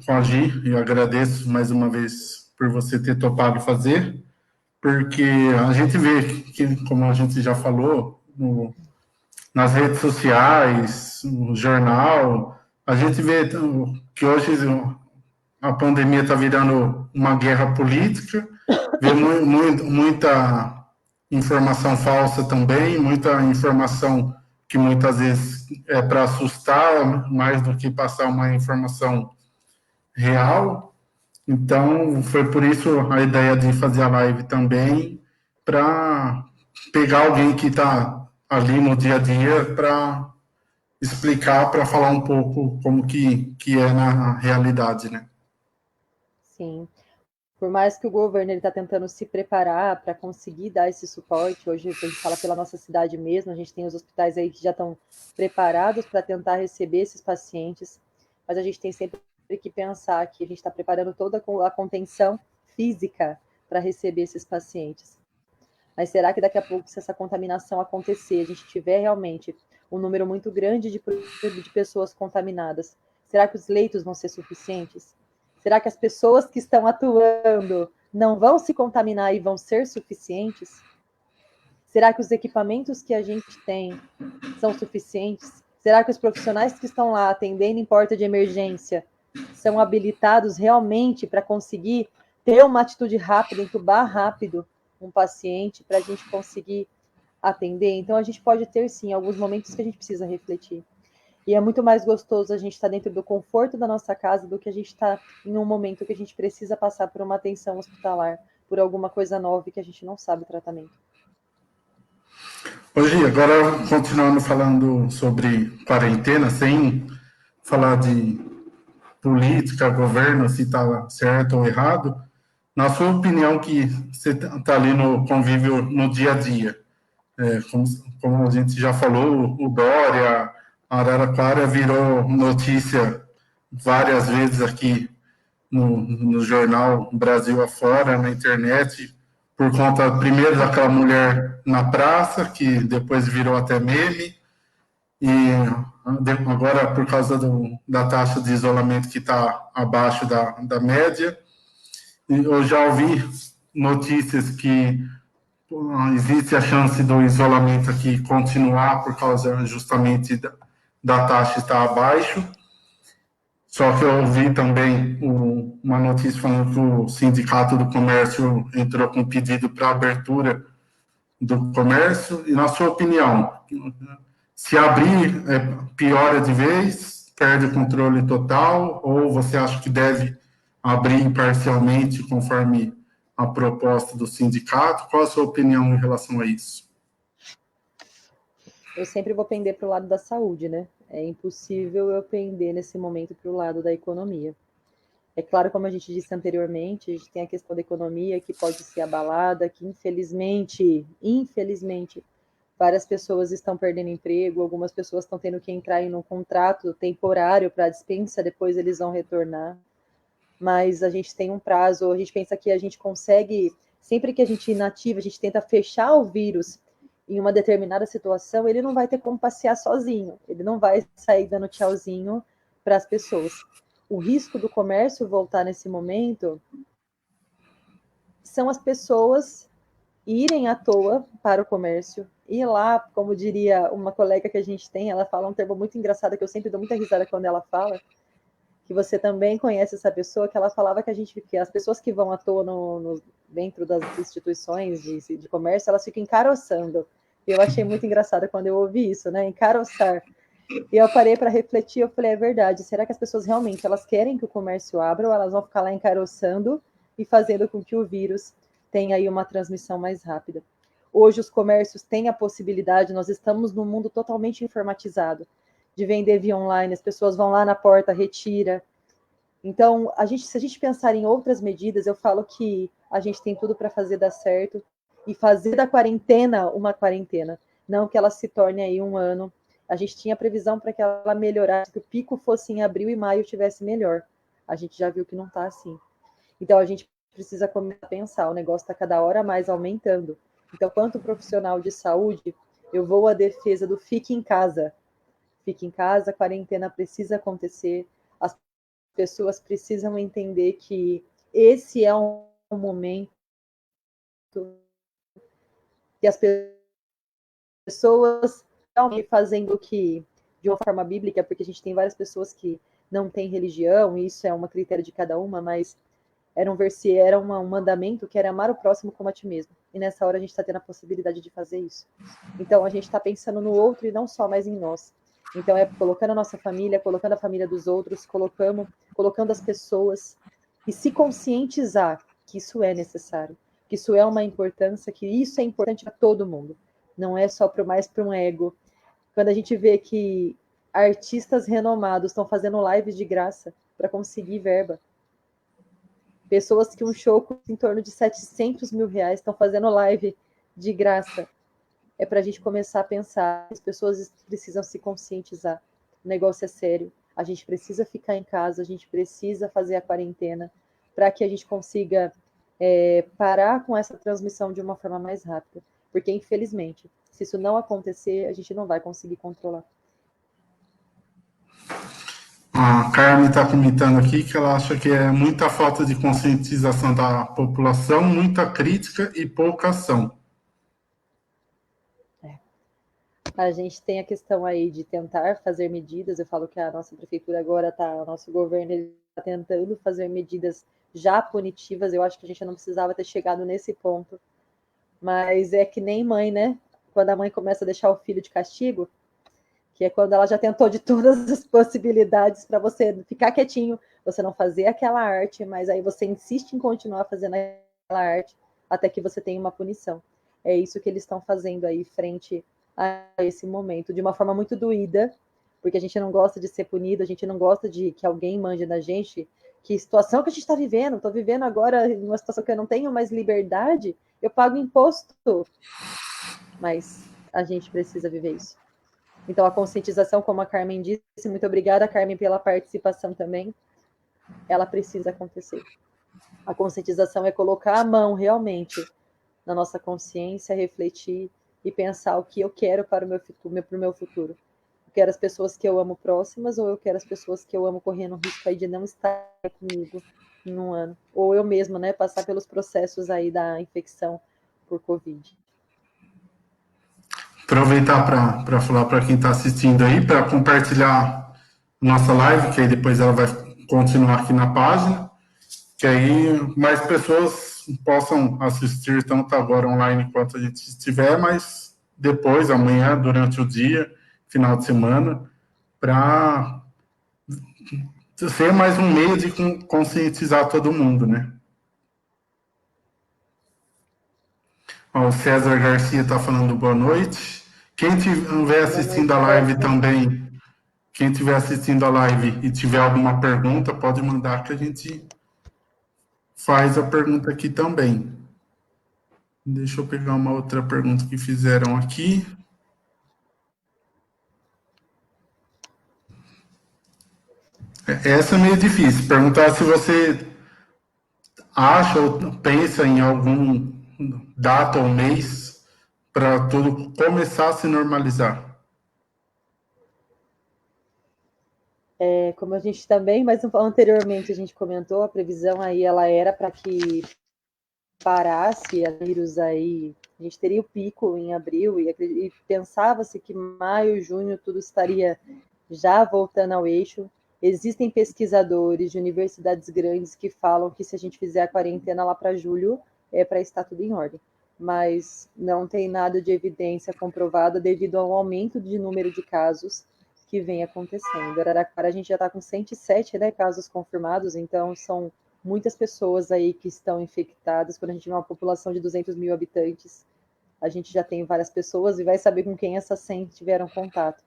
com a Gi, e agradeço mais uma vez por você ter topado fazer, porque a gente vê que, como a gente já falou, nas redes sociais, no jornal, a gente vê que hoje a pandemia está virando uma guerra política, vê muita informação falsa também, muita informação que muitas vezes é para assustar, mais do que passar uma informação real. Então, foi por isso a ideia de fazer a live também, para pegar alguém que está ali no dia a dia para explicar, para falar um pouco como que é na realidade, né? Sim. Por mais que o governo está tentando se preparar para conseguir dar esse suporte, hoje a gente fala pela nossa cidade mesmo, a gente tem os hospitais aí que já estão preparados para tentar receber esses pacientes, mas a gente tem sempre que pensar que a gente está preparando toda a contenção física para receber esses pacientes. Mas será que daqui a pouco, se essa contaminação acontecer, a gente tiver realmente um número muito grande de pessoas contaminadas, Será que os leitos vão ser suficientes? Será que as pessoas que estão atuando não vão se contaminar e vão ser suficientes? Será que os equipamentos que a gente tem são suficientes? Será que os profissionais que estão lá atendendo em porta de emergência são habilitados realmente para conseguir ter uma atitude rápida, entubar rápido um paciente para a gente conseguir atender? Então, a gente pode ter, sim, alguns momentos que a gente precisa refletir. E é muito mais gostoso a gente estar dentro do conforto da nossa casa do que a gente estar em um momento que a gente precisa passar por uma atenção hospitalar, por alguma coisa nova que a gente não sabe o tratamento. Hoje, agora continuando falando sobre quarentena, sem falar de política, governo, se está certo ou errado, na sua opinião, que você está ali no convívio no dia a dia, como a gente já falou, o Dória, a Araraquara virou notícia várias vezes aqui no jornal Brasil afora, na internet, por conta, primeiro, daquela mulher na praça, que depois virou até meme, e agora por causa da taxa de isolamento que está abaixo da média. Eu já ouvi notícias que existe a chance do isolamento aqui continuar por causa justamente da taxa estar abaixo. Só que eu ouvi também uma notícia falando que o Sindicato do Comércio entrou com pedido para abertura do comércio. E, na sua opinião, se abrir, piora de vez, perde o controle total, ou você acha que deve abrir parcialmente, conforme a proposta do sindicato? Qual a sua opinião em relação a isso? Eu sempre vou pender para o lado da saúde, né? É impossível eu pender nesse momento para o lado da economia. É claro, como a gente disse anteriormente, a gente tem a questão da economia que pode ser abalada, que infelizmente, várias pessoas estão perdendo emprego, algumas pessoas estão tendo que entrar em um contrato temporário para dispensa, depois eles vão retornar. Mas a gente tem um prazo, a gente pensa que a gente consegue, sempre que a gente inativa, a gente tenta fechar o vírus em uma determinada situação, ele não vai ter como passear sozinho, ele não vai sair dando tchauzinho para as pessoas. O risco do comércio voltar nesse momento são as pessoas irem à toa para o comércio, ir lá, como diria uma colega que a gente tem, ela fala um termo muito engraçado que eu sempre dou muita risada quando ela fala, que você também conhece essa pessoa, que ela falava que as pessoas que vão à toa dentro das instituições de comércio, elas ficam encaroçando. E eu achei muito engraçado quando eu ouvi isso, né? Encaroçar. E eu parei para refletir, eu falei, é verdade, será que as pessoas realmente elas querem que o comércio abra ou elas vão ficar lá encaroçando e fazendo com que o vírus tenha aí uma transmissão mais rápida? Hoje os comércios têm a possibilidade, nós estamos num mundo totalmente informatizado, de vender via online, as pessoas vão lá na porta, retira. Então, se a gente pensar em outras medidas, eu falo que a gente tem tudo para fazer dar certo e fazer da quarentena uma quarentena, não que ela se torne aí um ano. A gente tinha previsão para que ela melhorasse, que o pico fosse em abril e maio tivesse melhor. A gente já viu que não está assim. Então, a gente precisa começar a pensar, o negócio está cada hora mais aumentando. Então, quanto profissional de saúde, eu vou à defesa do fique em casa. Fique em casa, a quarentena precisa acontecer, as pessoas precisam entender que esse é um momento que as pessoas estão fazendo que, de uma forma bíblica, porque a gente tem várias pessoas que não têm religião, e isso é uma critério de cada uma, mas era um mandamento que era amar o próximo como a ti mesmo. E nessa hora a gente está tendo a possibilidade de fazer isso. Então a gente está pensando no outro e não só mais em nós. Então é colocando a nossa família, colocando a família dos outros, colocando as pessoas e se conscientizar que isso é necessário, que isso é uma importância, que isso é importante para todo mundo. Não é só mais para um ego. Quando a gente vê que artistas renomados estão fazendo lives de graça para conseguir verba, pessoas que um show custa em torno de 700 mil reais estão fazendo live de graça. É para a gente começar a pensar, as pessoas precisam se conscientizar. O negócio é sério, a gente precisa ficar em casa, a gente precisa fazer a quarentena para que a gente consiga parar com essa transmissão de uma forma mais rápida. Porque, infelizmente, se isso não acontecer, a gente não vai conseguir controlar. A Carmen está comentando aqui que ela acha que é muita falta de conscientização da população, muita crítica e pouca ação. A gente tem a questão aí de tentar fazer medidas. Eu falo que a nossa prefeitura agora está, o nosso governo está tentando fazer medidas já punitivas. Eu acho que a gente não precisava ter chegado nesse ponto. Mas é que nem mãe, né? Quando a mãe começa a deixar o filho de castigo, que é quando ela já tentou de todas as possibilidades para você ficar quietinho, você não fazer aquela arte, mas aí você insiste em continuar fazendo aquela arte até que você tenha uma punição. É isso que eles estão fazendo aí frente a esse momento, de uma forma muito doída, porque a gente não gosta de ser punido, a gente não gosta de que alguém mande na gente. Que situação que a gente está vivendo? Estou vivendo agora numa situação que eu não tenho mais liberdade, eu pago imposto, mas a gente precisa viver isso. Então, a conscientização, como a Carmen disse, muito obrigada, Carmen, pela participação também, ela precisa acontecer. A conscientização é colocar a mão realmente na nossa consciência, refletir e pensar o que eu quero para o meu futuro. Eu quero as pessoas que eu amo próximas ou eu quero as pessoas que eu amo correndo o risco aí de não estar comigo em um ano. Ou eu mesma, né, passar pelos processos aí da infecção por Covid. Aproveitar para falar para quem está assistindo aí, para compartilhar nossa live, que aí depois ela vai continuar aqui na página, que aí mais pessoas possam assistir, tanto agora online quanto a gente estiver, mas depois, amanhã, durante o dia, final de semana, para ser mais um meio de conscientizar todo mundo, né? Ó, o César Garcia está falando boa noite. Quem estiver assistindo a live também, quem estiver assistindo a live e tiver alguma pergunta, pode mandar que a gente faz a pergunta aqui também. Deixa eu pegar uma outra pergunta que fizeram aqui. Essa é meio difícil. Perguntar se você acha ou pensa em algum data ou mês para tudo começar a se normalizar. Como a gente também, mas anteriormente a gente comentou, a previsão aí ela era para que parasse a vírus aí, a gente teria o pico em abril e pensava-se que maio, junho tudo estaria já voltando ao eixo. Existem pesquisadores de universidades grandes que falam que se a gente fizer a quarentena lá para julho, é para estar tudo em ordem. Mas não tem nada de evidência comprovada devido ao aumento de número de casos que vem acontecendo. Araraquara a gente já está com 107, né, casos confirmados, então são muitas pessoas aí que estão infectadas. Quando a gente vê uma população de 200 mil habitantes, a gente já tem várias pessoas e vai saber com quem essas 100 tiveram contato.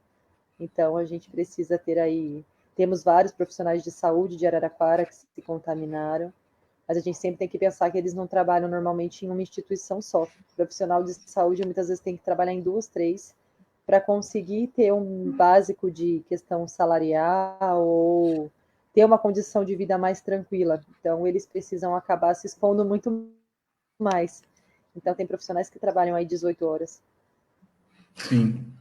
Então, a gente precisa ter aí... Temos vários profissionais de saúde de Araraquara que se contaminaram, mas a gente sempre tem que pensar que eles não trabalham normalmente em uma instituição só. O profissional de saúde muitas vezes tem que trabalhar em 2, 3, para conseguir ter um básico de questão salarial ou ter uma condição de vida mais tranquila. Então, eles precisam acabar se expondo muito mais. Então, tem profissionais que trabalham aí 18 horas. Sim.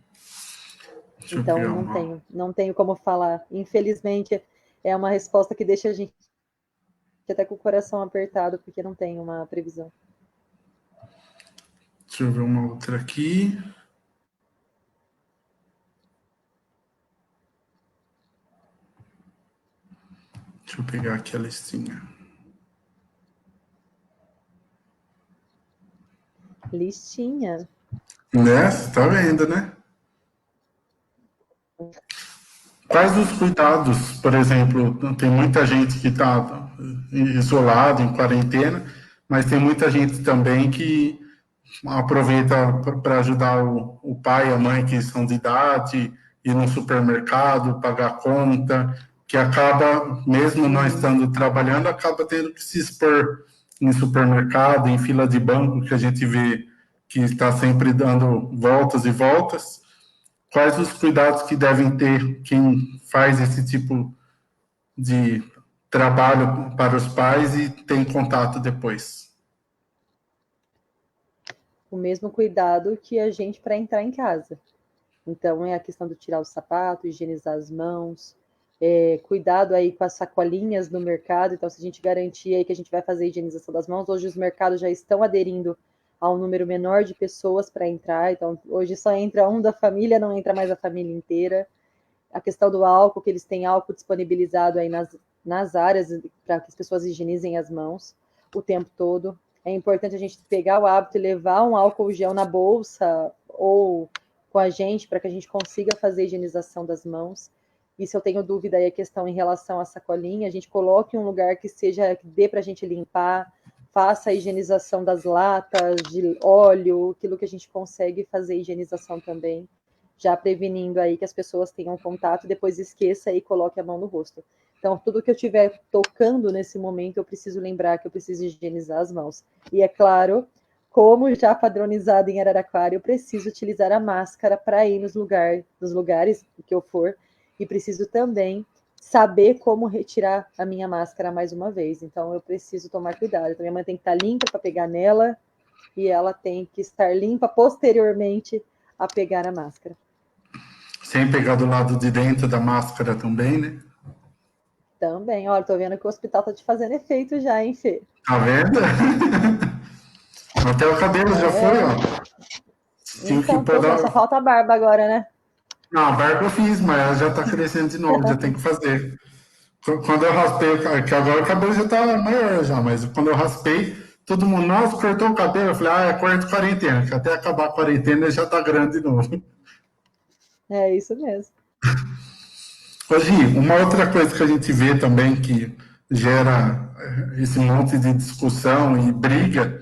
Deixa eu Então, pegar uma. não tenho como falar. Infelizmente, é uma resposta que deixa a gente até com o coração apertado, porque não tem uma previsão. Deixa eu ver uma outra aqui. Deixa eu pegar aqui a listinha. Listinha. Né? Você tá vendo, né? Quais os cuidados, por exemplo, tem muita gente que está isolado, em quarentena, mas tem muita gente também que aproveita para ajudar o pai e a mãe que são de idade, ir no supermercado, pagar conta, que acaba, mesmo não estando trabalhando, acaba tendo que se expor em supermercado, em fila de banco, que a gente vê que está sempre dando voltas e voltas. Quais os cuidados que devem ter quem faz esse tipo de trabalho para os pais e tem contato depois? O mesmo cuidado que a gente para entrar em casa. Então, é a questão do tirar o sapato, higienizar as mãos, cuidado aí com as sacolinhas no mercado, então se a gente garantir aí que a gente vai fazer a higienização das mãos, hoje os mercados já estão aderindo a um número menor de pessoas para entrar, então hoje só entra um da família, não entra mais a família inteira. A questão do álcool, que eles têm álcool disponibilizado aí nas áreas para que as pessoas higienizem as mãos o tempo todo. É importante a gente pegar o hábito e levar um álcool gel na bolsa ou com a gente para que a gente consiga fazer a higienização das mãos. E se eu tenho dúvida aí a questão em relação à sacolinha, a gente coloque em um lugar que seja que dê para a gente limpar, faça a higienização das latas de óleo, aquilo que a gente consegue fazer higienização também, já prevenindo aí que as pessoas tenham contato, depois esqueça e coloque a mão no rosto. Então, tudo que eu estiver tocando nesse momento, eu preciso lembrar que eu preciso higienizar as mãos. E é claro, como já padronizado em Araraquara, eu preciso utilizar a máscara para ir nos lugares que eu for, e preciso também saber como retirar a minha máscara mais uma vez. Então, eu preciso tomar cuidado. Então, minha mãe tem que estar limpa para pegar nela, e ela tem que estar limpa posteriormente a pegar a máscara. Sem pegar do lado de dentro da máscara também, né? Também, olha, tô vendo que o hospital tá te fazendo efeito já, hein, Fê? Tá vendo? Até o cabelo já foi, ó. Tive que Então, pôr tô vendo, só falta a barba agora, né? Não, a barba eu fiz, mas ela já tá crescendo de novo, já tem que fazer. Quando eu raspei, que agora o cabelo já tá maior já, mas quando eu raspei, todo mundo, nossa, cortou o cabelo. Eu falei, é quarto quarentena, que até acabar a quarentena já tá grande de novo. É isso mesmo. Hoje, uma outra coisa que a gente vê também que gera esse monte de discussão e briga,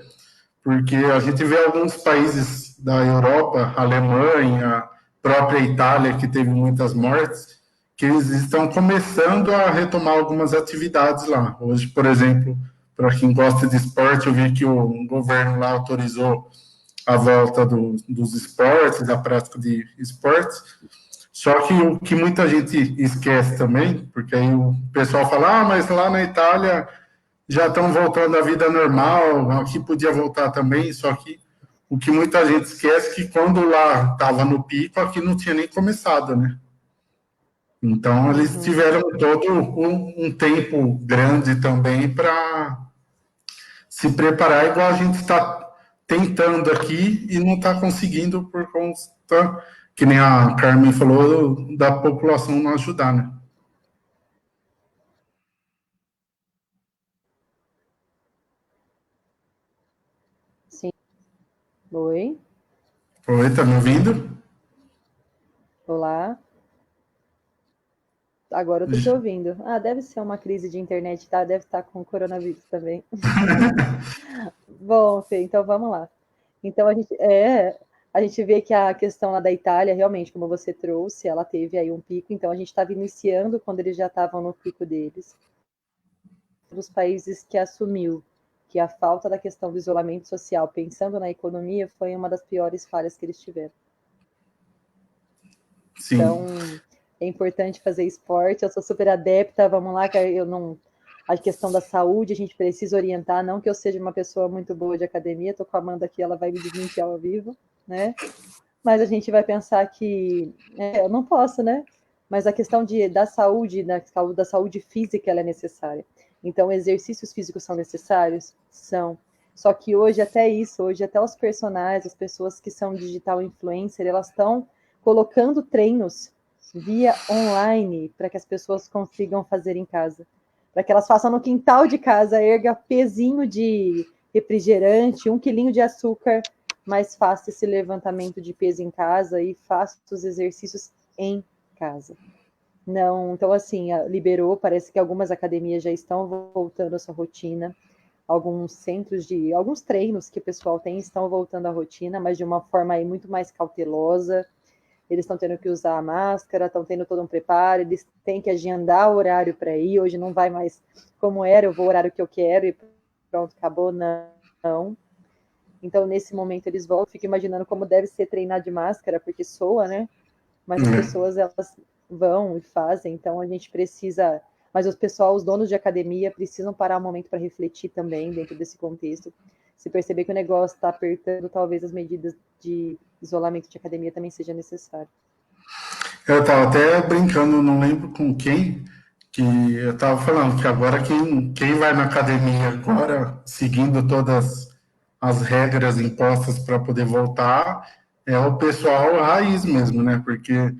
porque a gente vê alguns países da Europa, Alemanha, própria Itália, que teve muitas mortes, que eles estão começando a retomar algumas atividades lá. Hoje, por exemplo, para quem gosta de esporte, eu vi que o governo lá autorizou a volta dos esportes, da prática de esportes. Só que o que muita gente esquece também, porque aí o pessoal fala, mas lá na Itália já estão voltando à vida normal, aqui podia voltar também, só que o que muita gente esquece é que quando lá estava no pico, aqui não tinha nem começado, né? Então, eles Uhum. tiveram todo um tempo grande também para se preparar, igual a gente está tentando aqui e não está conseguindo por conta, que nem a Carmen falou, da população não ajudar, né? Sim. Oi. Oi, tá me ouvindo? Olá. Agora eu tô te ouvindo. Ah, deve ser uma crise de internet, tá? Deve estar com coronavírus também. Bom, Fê, então vamos lá. Então a gente vê que a questão lá da Itália, realmente, como você trouxe, ela teve aí um pico, então a gente estava iniciando quando eles já estavam no pico deles. Dos países que assumiu que a falta da questão do isolamento social, pensando na economia, foi uma das piores falhas que eles tiveram. Sim. Então, é importante fazer esporte. Eu sou super adepta, vamos lá, que eu não. A questão da saúde, a gente precisa orientar. Não que eu seja uma pessoa muito boa de academia, estou com a Amanda aqui, ela vai me desmentir ao vivo, né? Mas a gente vai pensar que eu não posso, né? Mas a questão da saúde física, ela é necessária. Então, exercícios físicos são necessários? São. Só que hoje até isso, hoje até os personagens, as pessoas que são digital influencer, elas estão colocando treinos via online para que as pessoas consigam fazer em casa. Para que elas façam no quintal de casa, erga pezinho de refrigerante, 1 quilinho de açúcar, mas faça esse levantamento de peso em casa e faça os exercícios em casa. Não, então assim, liberou, parece que algumas academias já estão voltando à sua rotina, alguns treinos que o pessoal tem estão voltando à rotina, mas de uma forma aí muito mais cautelosa. Eles estão tendo que usar a máscara, estão tendo todo um preparo, eles têm que agendar o horário para ir. Hoje não vai mais como era, eu vou o horário que eu quero e pronto, acabou, não. Então, nesse momento, eles voltam. Fico imaginando como deve ser treinar de máscara, porque soa, né? Mas as pessoas, elas vão e fazem. Então, a gente precisa. Mas os donos de academia, precisam parar um momento para refletir também dentro desse contexto. Se perceber que o negócio está apertando, talvez as medidas de isolamento de academia também seja necessário. Eu estava até brincando, não lembro com quem, que eu estava falando que agora quem vai na academia agora, seguindo todas as regras impostas para poder voltar, é o pessoal raiz mesmo, né? Porque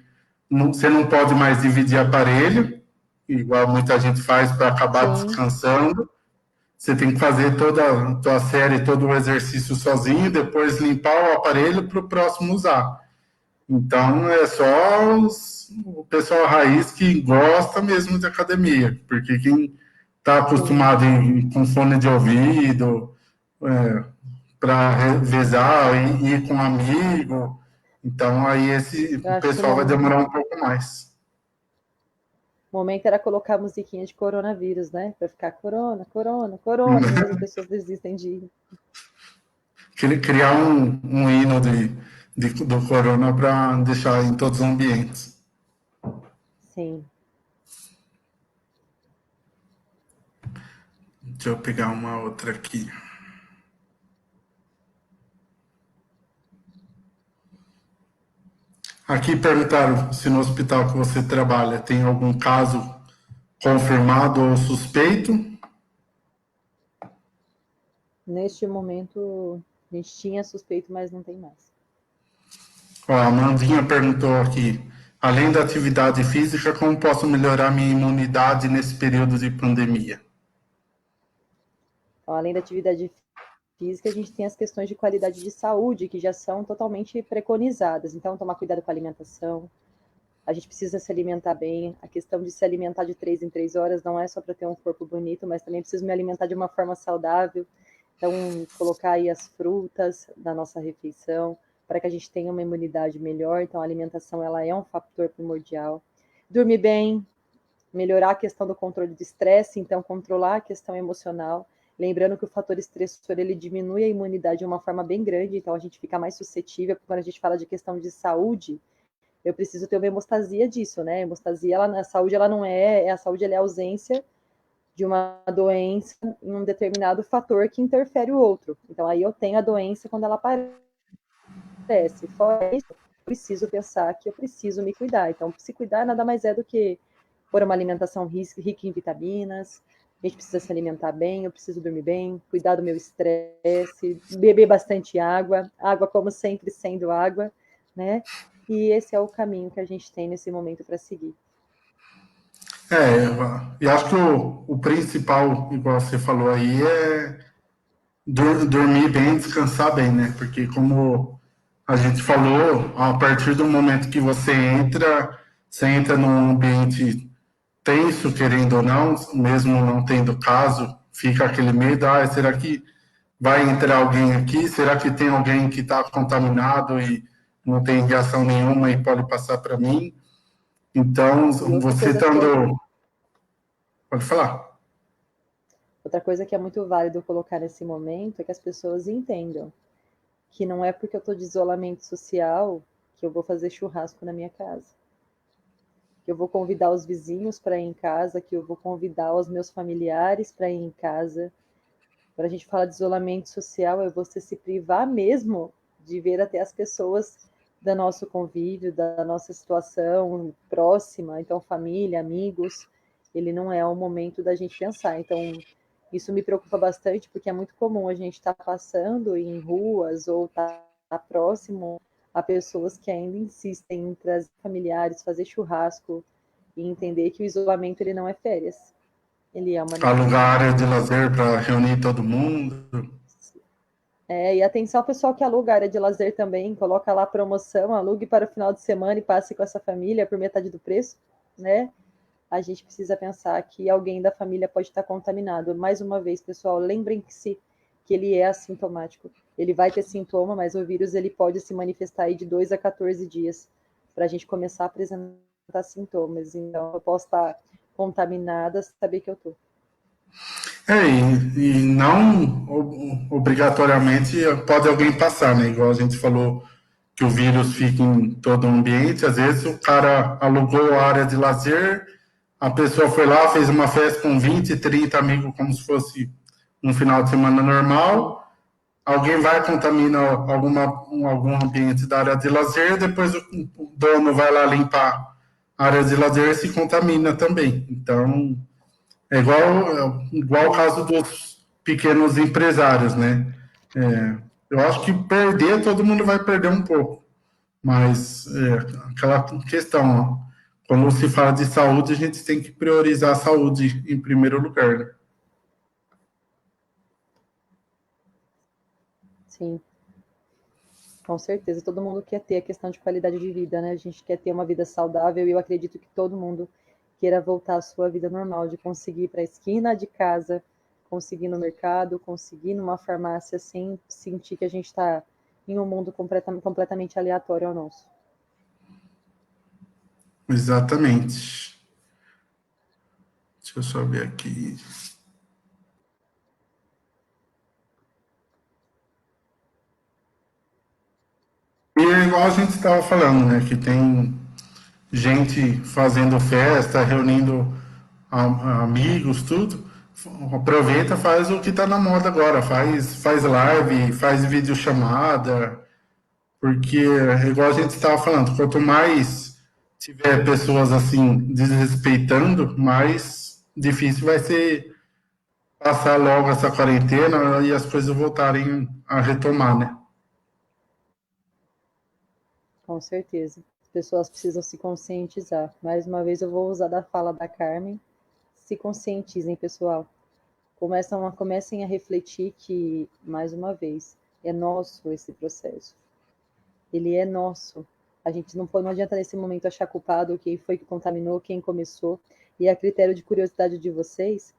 você não pode mais dividir aparelho, igual muita gente faz para acabar Sim, descansando. Você tem que fazer toda a tua série, todo o exercício sozinho, depois limpar o aparelho para o próximo usar. Então, é só o pessoal raiz que gosta mesmo de academia, porque quem está sim. acostumado com fone de ouvido, para revezar, ir com um amigo, então aí esse Eu acho que pessoal vai demorar um pouco mais. o momento era colocar a musiquinha de coronavírus, né? Para ficar corona, corona, corona, mas as pessoas desistem de ir. Criar um hino do Corona para deixar em todos os ambientes. Sim. Deixa eu pegar uma outra aqui. Aqui perguntaram se no hospital que você trabalha tem algum caso confirmado ou suspeito. Neste momento, a gente tinha suspeito, mas não tem mais. Ó, a Mandinha perguntou aqui, além da atividade física, como posso melhorar minha imunidade nesse período de pandemia? Então, além da atividade física, a gente tem as questões de qualidade de saúde, que já são totalmente preconizadas. Então, tomar cuidado com a alimentação. A gente precisa se alimentar bem. A questão de se alimentar de 3 em 3 horas não é só para ter um corpo bonito, mas também preciso me alimentar de uma forma saudável. Então, colocar aí as frutas na nossa refeição, para que a gente tenha uma imunidade melhor. Então, a alimentação ela é um fator primordial. Dormir bem, melhorar a questão do controle de estresse, então controlar a questão emocional. Lembrando que o fator estressor ele diminui a imunidade de uma forma bem grande, então a gente fica mais suscetível. Quando a gente fala de questão de saúde, eu preciso ter uma hemostasia disso, né? A hemostasia, ela, a saúde, ela não é, a saúde ela é a ausência de uma doença em um determinado fator que interfere o outro. Então aí eu tenho a doença quando ela aparece. Fora isso, eu preciso pensar que eu preciso me cuidar. Então, se cuidar nada mais é do que por uma alimentação rica em vitaminas, a gente precisa se alimentar bem, eu preciso dormir bem, cuidar do meu estresse, beber bastante água, água como sempre sendo água, né? E esse é o caminho que a gente tem nesse momento para seguir. E acho que o principal, igual você falou aí, é dormir bem, descansar bem, né? Porque como a gente falou, a partir do momento que você entra num ambiente tenso, querendo ou não, mesmo não tendo caso, fica aquele medo, será que vai entrar alguém aqui? Será que tem alguém que está contaminado e não tem reação nenhuma e pode passar para mim? Então, E outra você coisa que é estando... Pode falar. outra coisa que é muito válido colocar nesse momento é que as pessoas entendam que não é porque eu estou de isolamento social que eu vou fazer churrasco na minha casa, que eu vou convidar os vizinhos para ir em casa, que eu vou convidar os meus familiares para ir em casa. Quando a gente fala de isolamento social, é você se privar mesmo de ver até as pessoas do nosso convívio, da nossa situação próxima, então família, amigos, ele não é o momento da gente pensar. Então, isso me preocupa bastante, porque é muito comum a gente estar passando em ruas ou estar próximo a pessoas que ainda insistem em trazer familiares, fazer churrasco e entender que o isolamento ele não é férias, ele é uma Alugar área necessidade. de lazer para reunir todo mundo. E atenção ao pessoal que aluga área de lazer também, coloca lá a promoção, alugue para o final de semana e passe com essa família por metade do preço, né? A gente precisa pensar que alguém da família pode estar contaminado. Mais uma vez, pessoal, lembrem-se que ele é assintomático. Ele vai ter sintoma, mas o vírus ele pode se manifestar aí de 2 a 14 dias para a gente começar a apresentar sintomas. Então, eu posso estar contaminada, saber que eu estou. E não obrigatoriamente pode alguém passar, né? Igual a gente falou que o vírus fica em todo o ambiente. Às vezes o cara alugou a área de lazer, a pessoa foi lá, fez uma festa com 20, 30 amigos, como se fosse um final de semana Sim, normal. Alguém vai contaminar algum ambiente da área de lazer, depois o dono vai lá limpar a área de lazer se contamina também. Então, igual o caso dos pequenos empresários, né? Eu acho que perder, todo mundo vai perder um pouco. Mas aquela questão, ó, quando se fala de saúde, a gente tem que priorizar a saúde em primeiro lugar, né? Sim, com certeza. Todo mundo quer ter a questão de qualidade de vida, né? A gente quer ter uma vida saudável e eu acredito que todo mundo queira voltar à sua vida normal, de conseguir ir para a esquina de casa, conseguir ir no mercado, conseguir ir numa farmácia sem sentir que a gente está em um mundo completamente aleatório ao nosso. Exatamente. Deixa eu só ver aqui. E é igual a gente estava falando, né? Que tem gente fazendo festa, reunindo amigos, tudo. Aproveita, faz o que está na moda agora, faz live, faz videochamada, porque é igual a gente estava falando, quanto mais tiver pessoas assim desrespeitando, mais difícil vai ser passar logo essa quarentena e as coisas voltarem a retomar, né? Com certeza. As pessoas precisam se conscientizar. Mais uma vez, eu vou usar da fala da Carmen. Se conscientizem, pessoal. Comecem a refletir que, mais uma vez, é nosso esse processo. Ele é nosso. A gente não adianta nesse momento achar culpado quem foi que contaminou, quem começou. E a critério de curiosidade de vocês,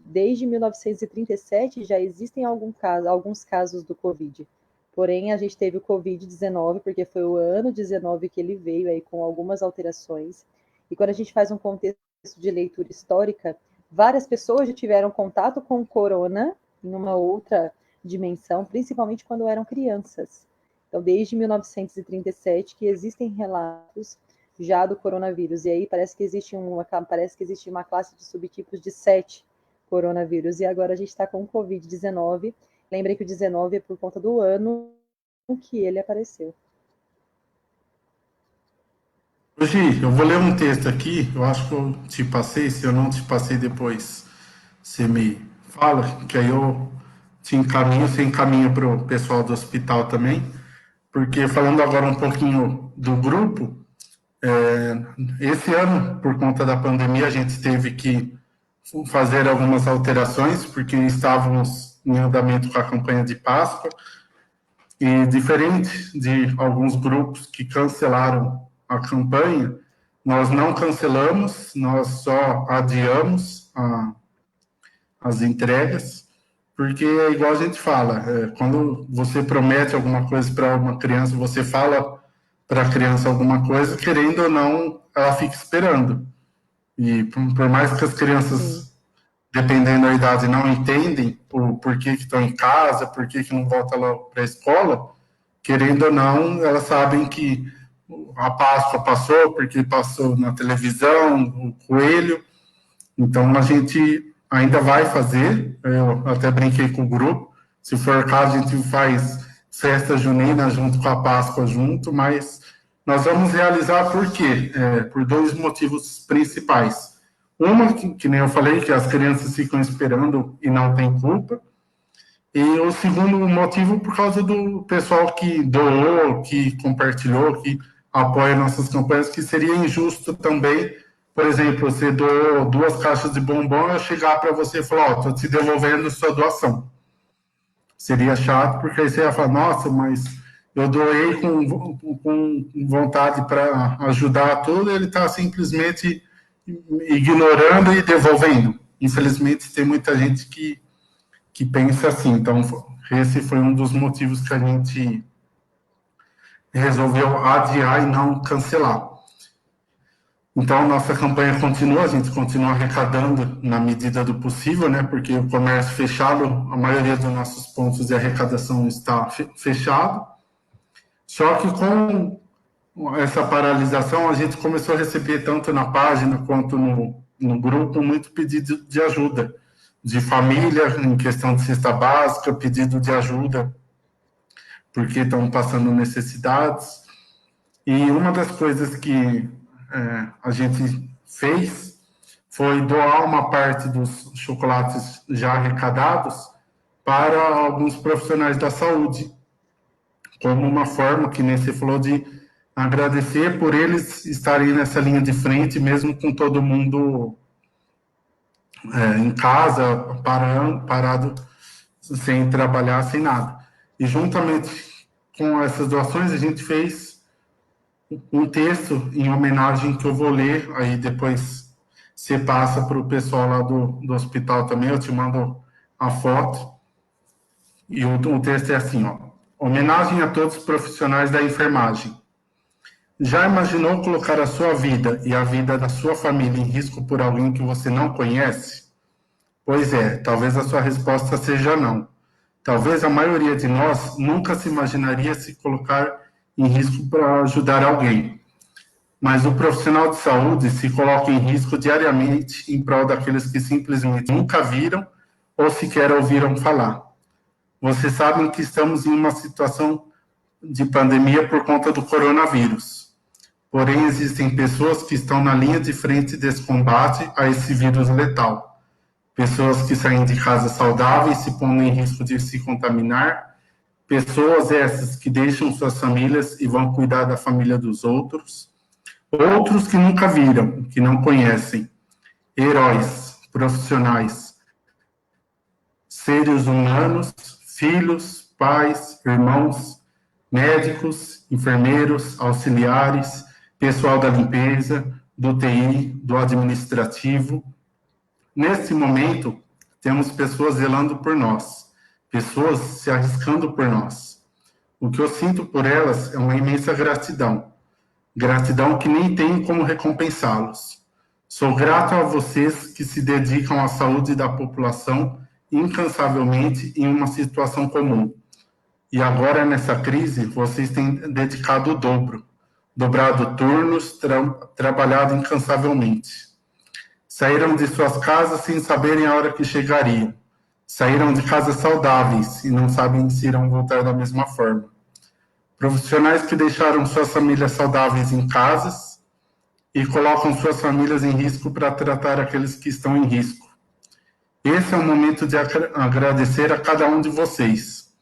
desde 1937 já existem alguns casos do Covid. Porém, a gente teve o Covid-19, porque foi o ano 19 que ele veio aí com algumas alterações. E quando a gente faz um contexto de leitura histórica, várias pessoas já tiveram contato com o corona em uma outra dimensão, principalmente quando eram crianças. Então, desde 1937 que existem relatos já do coronavírus. E aí parece que existe uma classe de subtipos de 7 coronavírus. E agora a gente está com o Covid-19. Lembrem que o 19 é por conta do ano que ele apareceu. Hoje eu vou ler um texto aqui, eu acho que eu te passei, se eu não te passei depois, você me fala, que aí eu te encaminho, você encaminha para o pessoal do hospital também, porque falando agora um pouquinho do grupo, esse ano, por conta da pandemia, a gente teve que fazer algumas alterações, porque estávamos em andamento com a campanha de Páscoa, e diferente de alguns grupos que cancelaram a campanha, nós não cancelamos, nós só adiamos as entregas, porque é igual a gente fala, quando você promete alguma coisa para uma criança, você fala para a criança alguma coisa, querendo ou não, ela fica esperando. E por mais que as Sim. crianças, dependendo da idade, não entendem o porquê que estão em casa, por que não voltam logo para a escola, querendo ou não, elas sabem que a Páscoa passou, porque passou na televisão, o coelho. Então, a gente ainda vai fazer, eu até brinquei com o grupo, se for o caso, a gente faz festa junina junto com a Páscoa junto, mas nós vamos realizar por quê? Por dois motivos principais. Uma, que nem eu falei, que as crianças ficam esperando e não tem culpa, e o segundo motivo por causa do pessoal que doou, que compartilhou, que apoia nossas campanhas, que seria injusto também, por exemplo, você doou 2 caixas de bombom, eu chegar para você e falar, ó, tô te devolvendo sua doação. Seria chato, porque aí você ia falar, nossa, mas eu doei com vontade para ajudar tudo, ele está simplesmente ignorando e devolvendo. Infelizmente, tem muita gente que pensa assim. Então, esse foi um dos motivos que a gente resolveu adiar e não cancelar. Então, nossa campanha continua, a gente continua arrecadando na medida do possível, né? Porque o comércio fechado, a maioria dos nossos pontos de arrecadação está fechado. Só que com essa paralisação, a gente começou a receber, tanto na página quanto no grupo, muito pedido de ajuda, de família, em questão de cesta básica, pedido de ajuda porque estão passando necessidades. E uma das coisas que a gente fez foi doar uma parte dos chocolates já arrecadados para alguns profissionais da saúde, como uma forma, que nem você falou, de agradecer por eles estarem nessa linha de frente, mesmo com todo mundo em casa, parado, sem trabalhar, sem nada. E juntamente com essas doações, a gente fez um texto em homenagem que eu vou ler, aí depois você passa para o pessoal lá do hospital também, eu te mando a foto. E o texto é assim, ó. Homenagem a todos os profissionais da enfermagem. Já imaginou colocar a sua vida e a vida da sua família em risco por alguém que você não conhece? Pois é, talvez a sua resposta seja não. Talvez a maioria de nós nunca se imaginaria se colocar em risco para ajudar alguém. Mas o profissional de saúde se coloca em risco diariamente em prol daqueles que simplesmente nunca viram ou sequer ouviram falar. Vocês sabem que estamos em uma situação de pandemia por conta do coronavírus. Porém, existem pessoas que estão na linha de frente desse combate a esse vírus letal. Pessoas que saem de casa saudáveis, se pondo em risco de se contaminar. Pessoas essas que deixam suas famílias e vão cuidar da família dos outros. Outros que nunca viram, que não conhecem. Heróis, profissionais, seres humanos, filhos, pais, irmãos, médicos, enfermeiros, auxiliares, pessoal da limpeza, do TI, do administrativo. Nesse momento, temos pessoas zelando por nós, pessoas se arriscando por nós. O que eu sinto por elas é uma imensa gratidão, gratidão que nem tenho como recompensá-los. Sou grato a vocês que se dedicam à saúde da população incansavelmente em uma situação comum. E agora, nessa crise, vocês têm dedicado o dobro, dobrado turnos, trabalhado incansavelmente. Saíram de suas casas sem saberem a hora que chegariam. Saíram de casas saudáveis e não sabem se irão voltar da mesma forma. Profissionais que deixaram suas famílias saudáveis em casas e colocam suas famílias em risco para tratar aqueles que estão em risco. Esse é o momento de agradecer a cada um de vocês.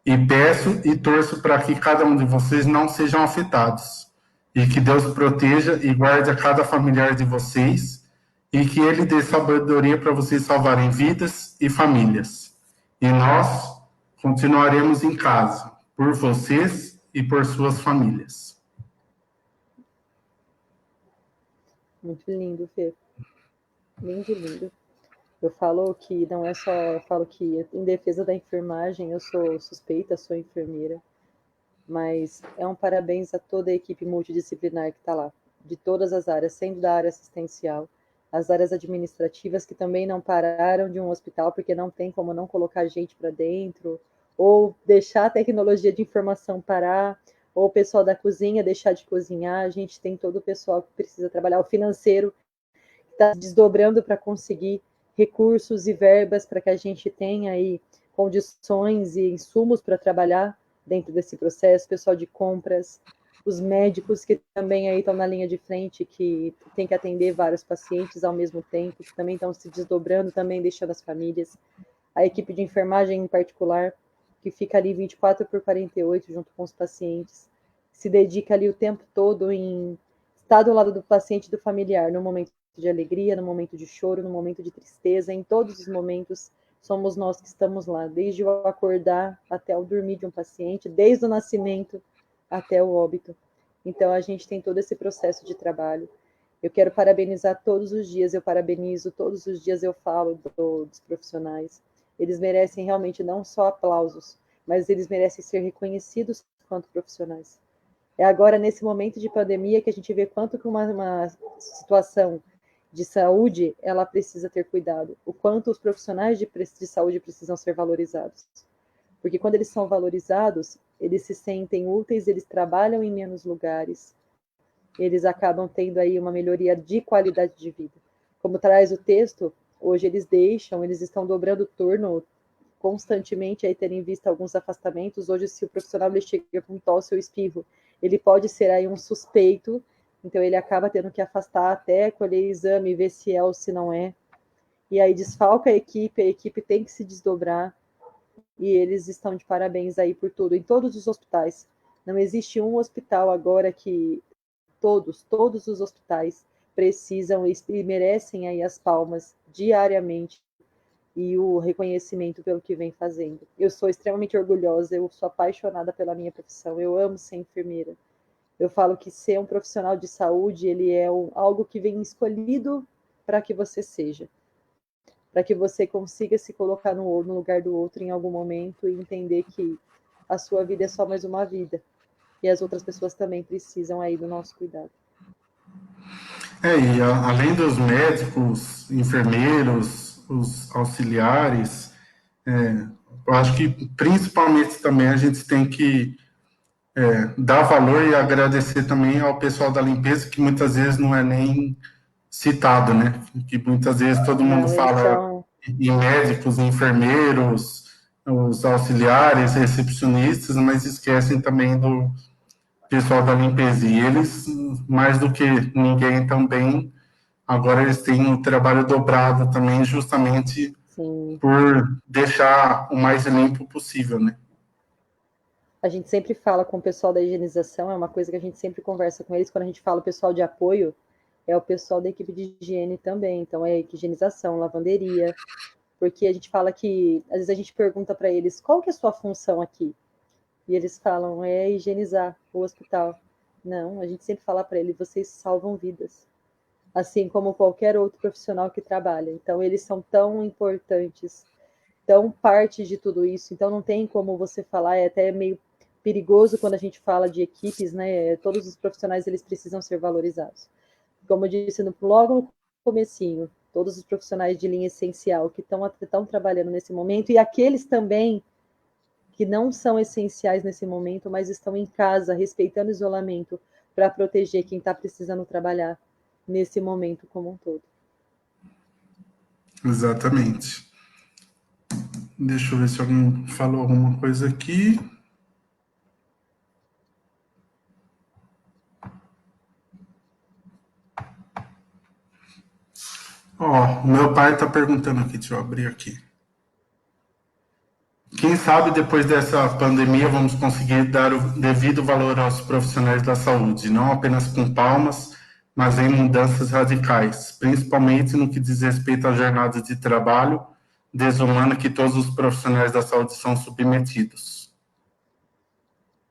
E peço e torço para que cada um de vocês não sejam afetados. E que Deus proteja e guarde a cada familiar de vocês. E que Ele dê sabedoria para vocês salvarem vidas e famílias. E nós continuaremos em casa, por vocês e por suas famílias. Muito lindo, Fê. Lindo, lindo. Eu falo que não é só, eu falo que em defesa da enfermagem, eu sou suspeita, sou enfermeira, mas é um parabéns a toda a equipe multidisciplinar que está lá, de todas as áreas, sendo da área assistencial, as áreas administrativas que também não pararam de um hospital, porque não tem como não colocar gente para dentro, ou deixar a tecnologia de informação parar, ou o pessoal da cozinha deixar de cozinhar. A gente tem todo o pessoal que precisa trabalhar, o financeiro que está desdobrando para conseguir recursos e verbas para que a gente tenha aí condições e insumos para trabalhar dentro desse processo, pessoal de compras, os médicos que também aí estão na linha de frente, que tem que atender vários pacientes ao mesmo tempo, que também estão se desdobrando, também deixando as famílias, a equipe de enfermagem em particular, que fica ali 24/48 junto com os pacientes, se dedica ali o tempo todo em estar do lado do paciente e do familiar, no momento de alegria, no momento de choro, no momento de tristeza, em todos os momentos somos nós que estamos lá, desde o acordar até o dormir de um paciente, desde o nascimento até o óbito. Então, a gente tem todo esse processo de trabalho. Eu quero parabenizar todos os dias, eu parabenizo todos os dias, eu falo dos profissionais. Eles merecem realmente não só aplausos, mas eles merecem ser reconhecidos quanto profissionais. É agora, nesse momento de pandemia, que a gente vê quanto que uma situação de saúde, ela precisa ter cuidado, o quanto os profissionais de saúde precisam ser valorizados. Porque quando eles são valorizados, eles se sentem úteis, eles trabalham em menos lugares, eles acabam tendo aí uma melhoria de qualidade de vida. Como traz o texto, hoje eles estão dobrando o turno constantemente, aí tendo em vista alguns afastamentos. Hoje, se o profissional chega com tosse ou espirro, ele pode ser aí um suspeito Então ele acaba tendo que afastar até colher exame, ver se é ou se não é. E aí desfalca a equipe tem que se desdobrar, e eles estão de parabéns aí por tudo, em todos os hospitais. Não existe um hospital agora que todos os hospitais precisam e merecem aí as palmas diariamente e o reconhecimento pelo que vem fazendo. Eu sou extremamente orgulhosa, eu sou apaixonada pela minha profissão, eu amo ser enfermeira. Eu falo que ser um profissional de saúde, ele é algo que vem escolhido para que você seja, para que você consiga se colocar no lugar do outro em algum momento e entender que a sua vida é só mais uma vida e as outras pessoas também precisam aí do nosso cuidado. E além dos médicos, enfermeiros, os auxiliares, eu acho que principalmente também a gente tem que dar valor e agradecer também ao pessoal da limpeza, que muitas vezes não é nem citado, né? Que muitas vezes todo mundo Não, eles fala são. em médicos, enfermeiros, os auxiliares, recepcionistas, mas esquecem também do pessoal da limpeza. E eles, mais do que ninguém também, agora eles têm um trabalho dobrado também, justamente Sim. por deixar o mais limpo possível, né? A gente sempre fala com o pessoal da higienização, é uma coisa que a gente sempre conversa com eles, quando a gente fala o pessoal de apoio, é o pessoal da equipe de higiene também, então é higienização, lavanderia, porque a gente fala que, às vezes a gente pergunta para eles, qual que é a sua função aqui? E eles falam, é higienizar o hospital. Não, a gente sempre fala para eles, vocês salvam vidas, assim como qualquer outro profissional que trabalha. Então, eles são tão importantes, tão parte de tudo isso. Então, não tem como você falar, é até meio perigoso quando a gente fala de equipes, né? Todos os profissionais, eles precisam ser valorizados. Como eu disse logo no comecinho, todos os profissionais de linha essencial que estão trabalhando nesse momento, e aqueles também que não são essenciais nesse momento, mas estão em casa, respeitando o isolamento, para proteger quem está precisando trabalhar nesse momento como um todo. Exatamente. Deixa eu ver se alguém falou alguma coisa aqui. Ó, meu pai está perguntando aqui, deixa eu abrir aqui. Quem sabe depois dessa pandemia vamos conseguir dar o devido valor aos profissionais da saúde, não apenas com palmas, mas em mudanças radicais, principalmente no que diz respeito à jornada de trabalho desumana que todos os profissionais da saúde são submetidos.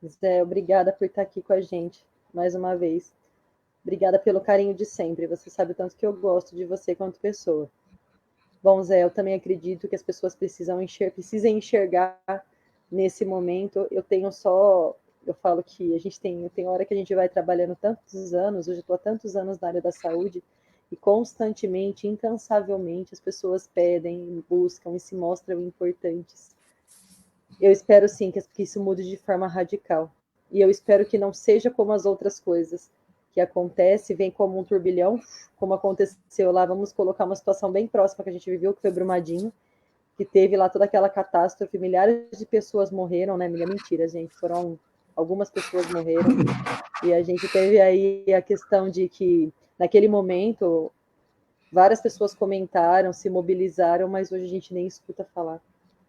Zé, obrigada por estar aqui com a gente mais uma vez. Obrigada pelo carinho de sempre. Você sabe o tanto que eu gosto de você quanto pessoa. Bom, Zé, eu também acredito que as pessoas precisam precisem enxergar nesse momento. Eu falo que tem hora que a gente vai trabalhando tantos anos, hoje eu estou há tantos anos na área da saúde, e constantemente, incansavelmente, as pessoas pedem, buscam e se mostram importantes. Eu espero sim que isso mude de forma radical. E eu espero que não seja como as outras coisas que acontece, vem como um turbilhão, como aconteceu lá. Vamos colocar uma situação bem próxima que a gente viveu, que foi Brumadinho, que teve lá toda aquela catástrofe, milhares de pessoas morreram, né? Mentira, gente, foram algumas pessoas morreram. E a gente teve aí a questão de que, naquele momento, várias pessoas comentaram, se mobilizaram, mas hoje a gente nem escuta falar.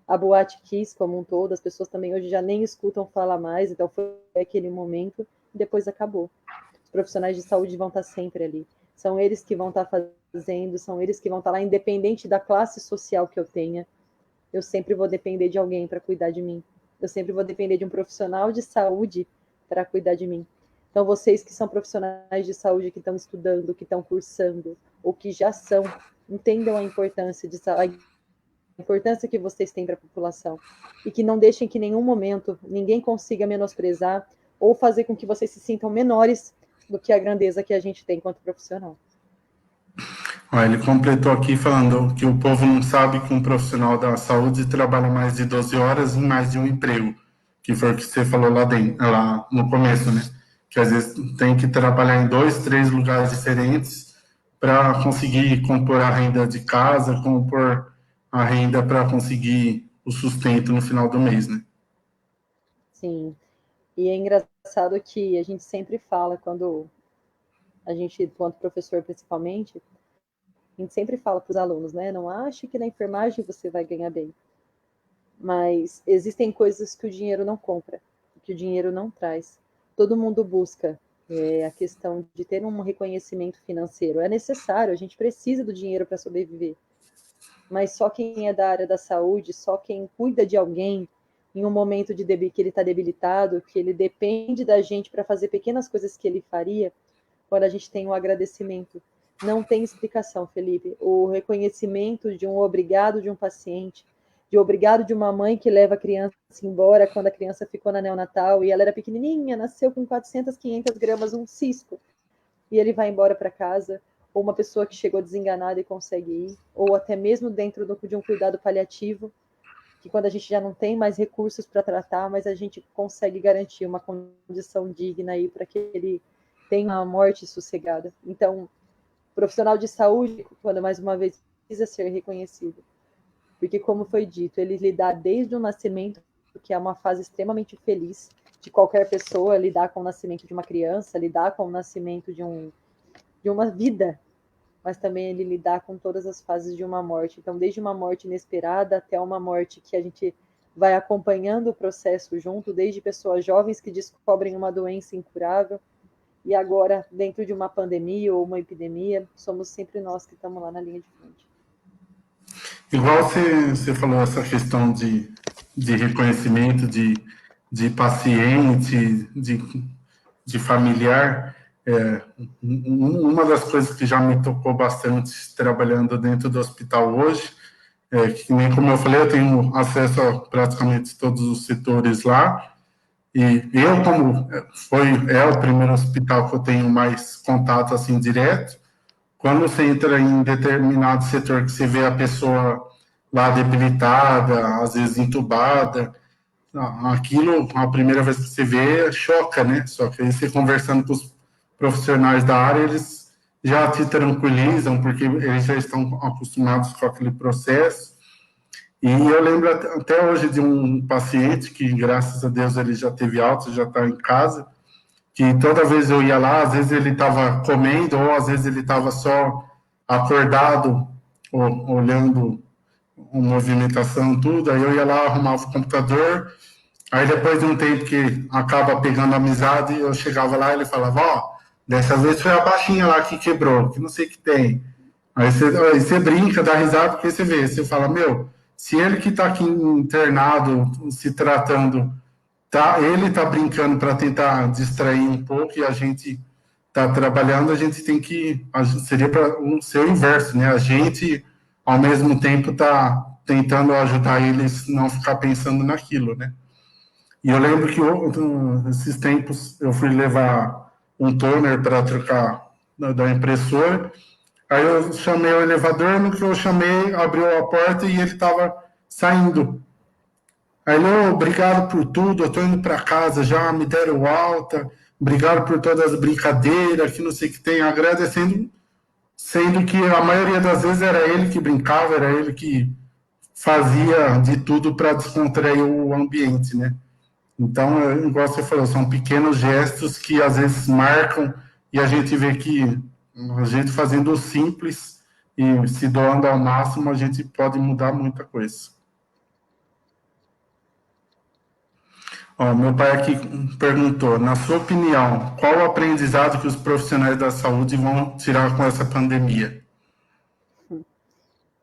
A Boate Kiss, como um todo, as pessoas também hoje já nem escutam falar mais, então foi aquele momento e depois acabou. Os profissionais de saúde vão estar sempre ali. São eles que vão estar fazendo, são eles que vão estar lá, independente da classe social que eu tenha. Eu sempre vou depender de alguém para cuidar de mim. Eu sempre vou depender de um profissional de saúde para cuidar de mim. Então, vocês que são profissionais de saúde, que estão estudando, que estão cursando, ou que já são, entendam a importância que vocês têm para a população. E que não deixem que em nenhum momento ninguém consiga menosprezar ou fazer com que vocês se sintam menores do que a grandeza que a gente tem enquanto profissional. Ó, ele completou aqui falando que o povo não sabe que um profissional da saúde trabalha mais de 12 horas em mais de um emprego, que foi o que você falou lá no começo, né? Que às vezes tem que trabalhar em 2, 3 lugares diferentes para conseguir compor a renda de casa, compor a renda para conseguir o sustento no final do mês, né? Sim. E é engraçado que a gente sempre fala, quando a gente, enquanto professor principalmente, a gente sempre fala para os alunos, né? Não ache que na enfermagem você vai ganhar bem. Mas existem coisas que o dinheiro não compra, que o dinheiro não traz. Todo mundo busca a questão de ter um reconhecimento financeiro. É necessário, a gente precisa do dinheiro para sobreviver. Mas só quem é da área da saúde, só quem cuida de alguém em um momento de que ele está debilitado, que ele depende da gente para fazer pequenas coisas que ele faria, quando a gente tem um agradecimento. Não tem explicação, Felipe. O reconhecimento de um obrigado de um paciente, de obrigado de uma mãe que leva a criança embora quando a criança ficou na neonatal e ela era pequenininha, nasceu com 400, 500 gramas, um cisco, e ele vai embora para casa, ou uma pessoa que chegou desenganada e consegue ir, ou até mesmo dentro de um cuidado paliativo, que quando a gente já não tem mais recursos para tratar, mas a gente consegue garantir uma condição digna aí para que ele tenha uma morte sossegada. Então, profissional de saúde, quando mais uma vez precisa ser reconhecido, porque como foi dito, ele lidar desde o nascimento, que é uma fase extremamente feliz de qualquer pessoa, lidar com o nascimento de uma criança, lidar com o nascimento de uma vida, mas também ele lidar com todas as fases de uma morte. Então, desde uma morte inesperada até uma morte que a gente vai acompanhando o processo junto, desde pessoas jovens que descobrem uma doença incurável, e agora, dentro de uma pandemia ou uma epidemia, somos sempre nós que estamos lá na linha de frente. Igual você falou essa questão de reconhecimento de paciente, de familiar, uma das coisas que já me tocou bastante trabalhando dentro do hospital hoje, que nem como eu falei, eu tenho acesso a praticamente todos os setores lá, e eu, como é o primeiro hospital que eu tenho mais contato assim direto, quando você entra em determinado setor que você vê a pessoa lá debilitada, às vezes entubada, aquilo, a primeira vez que você vê, choca, né? Só que aí você conversando com os profissionais da área, eles já te tranquilizam, porque eles já estão acostumados com aquele processo. E eu lembro até hoje de um paciente que, graças a Deus, ele já teve alta, já está em casa, que toda vez eu ia lá, às vezes ele estava comendo, ou às vezes ele estava só acordado, ou, olhando a movimentação, tudo, aí eu ia lá, arrumava o computador, aí depois de um tempo que acaba pegando amizade, eu chegava lá e ele falava, ó, dessa vez foi a baixinha lá que quebrou, que não sei o que tem. Aí você brinca, dá risada, porque você vê, você fala, meu, se ele que está aqui internado, se tratando, ele está brincando para tentar distrair um pouco e a gente está trabalhando, a gente tem que, seria para ser o inverso, né? A gente, ao mesmo tempo, está tentando ajudar eles não ficar pensando naquilo, né? E eu lembro que esses tempos eu fui levar um toner para trocar da impressora, aí eu chamei o elevador, no que eu chamei, abriu a porta e ele estava saindo. Aí ele, obrigado por tudo, eu estou indo para casa já, me deram alta, obrigado por todas as brincadeiras, que não sei o que tem, agradecendo, sendo que a maioria das vezes era ele que brincava, era ele que fazia de tudo para descontrair o ambiente, né? Então, igual você falou, são pequenos gestos que às vezes marcam e a gente vê que a gente fazendo o simples e se doando ao máximo, a gente pode mudar muita coisa. Ó, meu pai aqui perguntou, na sua opinião, qual o aprendizado que os profissionais da saúde vão tirar com essa pandemia?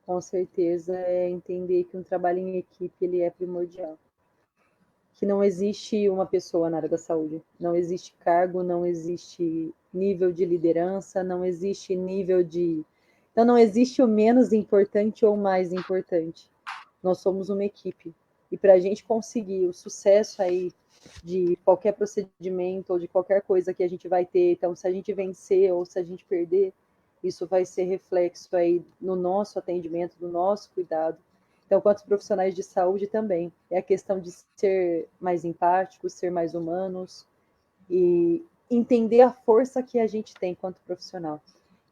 Com certeza é entender que um trabalho em equipe ele é primordial. Que não existe uma pessoa na área da saúde, não existe cargo, não existe nível de liderança, não existe nível de... Então, não existe o menos importante ou mais importante. Nós somos uma equipe. E para a gente conseguir o sucesso aí de qualquer procedimento ou de qualquer coisa que a gente vai ter, então, se a gente vencer ou se a gente perder, isso vai ser reflexo aí no nosso atendimento, no nosso cuidado. Então, quanto profissionais de saúde também, é a questão de ser mais empáticos, ser mais humanos e entender a força que a gente tem quanto profissional.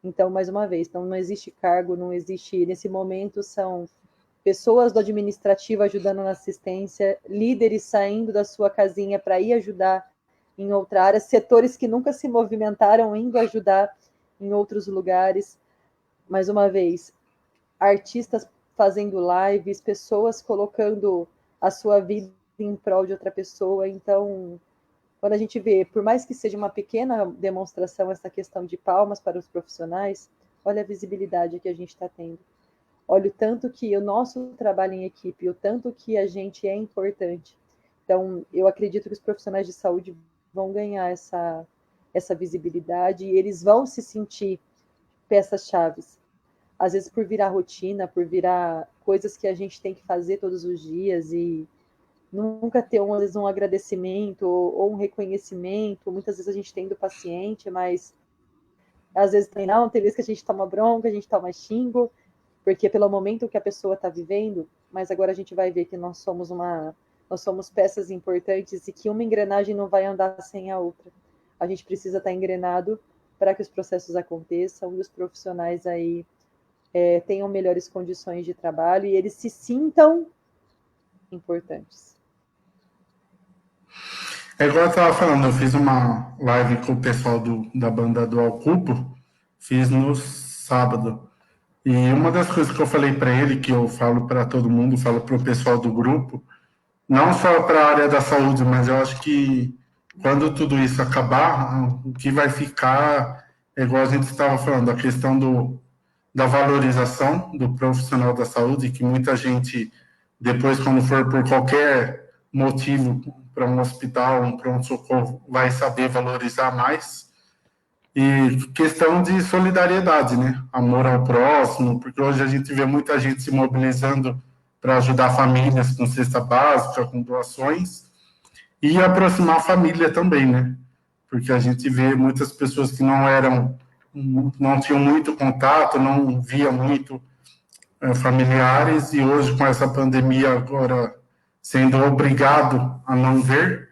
Então, mais uma vez, então não existe cargo, não existe, nesse momento são pessoas do administrativo ajudando na assistência, líderes saindo da sua casinha para ir ajudar em outra área, setores que nunca se movimentaram indo ajudar em outros lugares. Mais uma vez, artistas fazendo lives, pessoas colocando a sua vida em prol de outra pessoa. Então, quando a gente vê, por mais que seja uma pequena demonstração, essa questão de palmas para os profissionais, olha a visibilidade que a gente está tendo. Olha o tanto que o nosso trabalho em equipe, o tanto que a gente é importante. Então, eu acredito que os profissionais de saúde vão ganhar essa visibilidade e eles vão se sentir peças-chaves. Às vezes por virar rotina, por virar coisas que a gente tem que fazer todos os dias e nunca ter, às vezes, um agradecimento ou um reconhecimento. Muitas vezes a gente tem do paciente, mas às vezes tem não, tem vezes que a gente toma bronca, a gente toma xingo, porque pelo momento que a pessoa está vivendo, mas agora a gente vai ver que nós somos peças importantes e que uma engrenagem não vai andar sem a outra. A gente precisa estar engrenado para que os processos aconteçam e os profissionais aí tenham melhores condições de trabalho e eles se sintam importantes. É igual eu estava falando, eu fiz uma live com o pessoal da banda do Alcupo, fiz no sábado. E uma das coisas que eu falei para ele, que eu falo para todo mundo, falo para o pessoal do grupo, não só para a área da saúde, mas eu acho que quando tudo isso acabar, o que vai ficar é igual a gente estava falando, a questão da valorização do profissional da saúde, que muita gente, depois, quando for por qualquer motivo para um hospital, um pronto-socorro, vai saber valorizar mais. E questão de solidariedade, né? Amor ao próximo, porque hoje a gente vê muita gente se mobilizando para ajudar famílias com cesta básica, com doações, e aproximar a família também, né? Porque a gente vê muitas pessoas que não tinham muito contato, não via muito familiares, e hoje com essa pandemia agora sendo obrigado a não ver,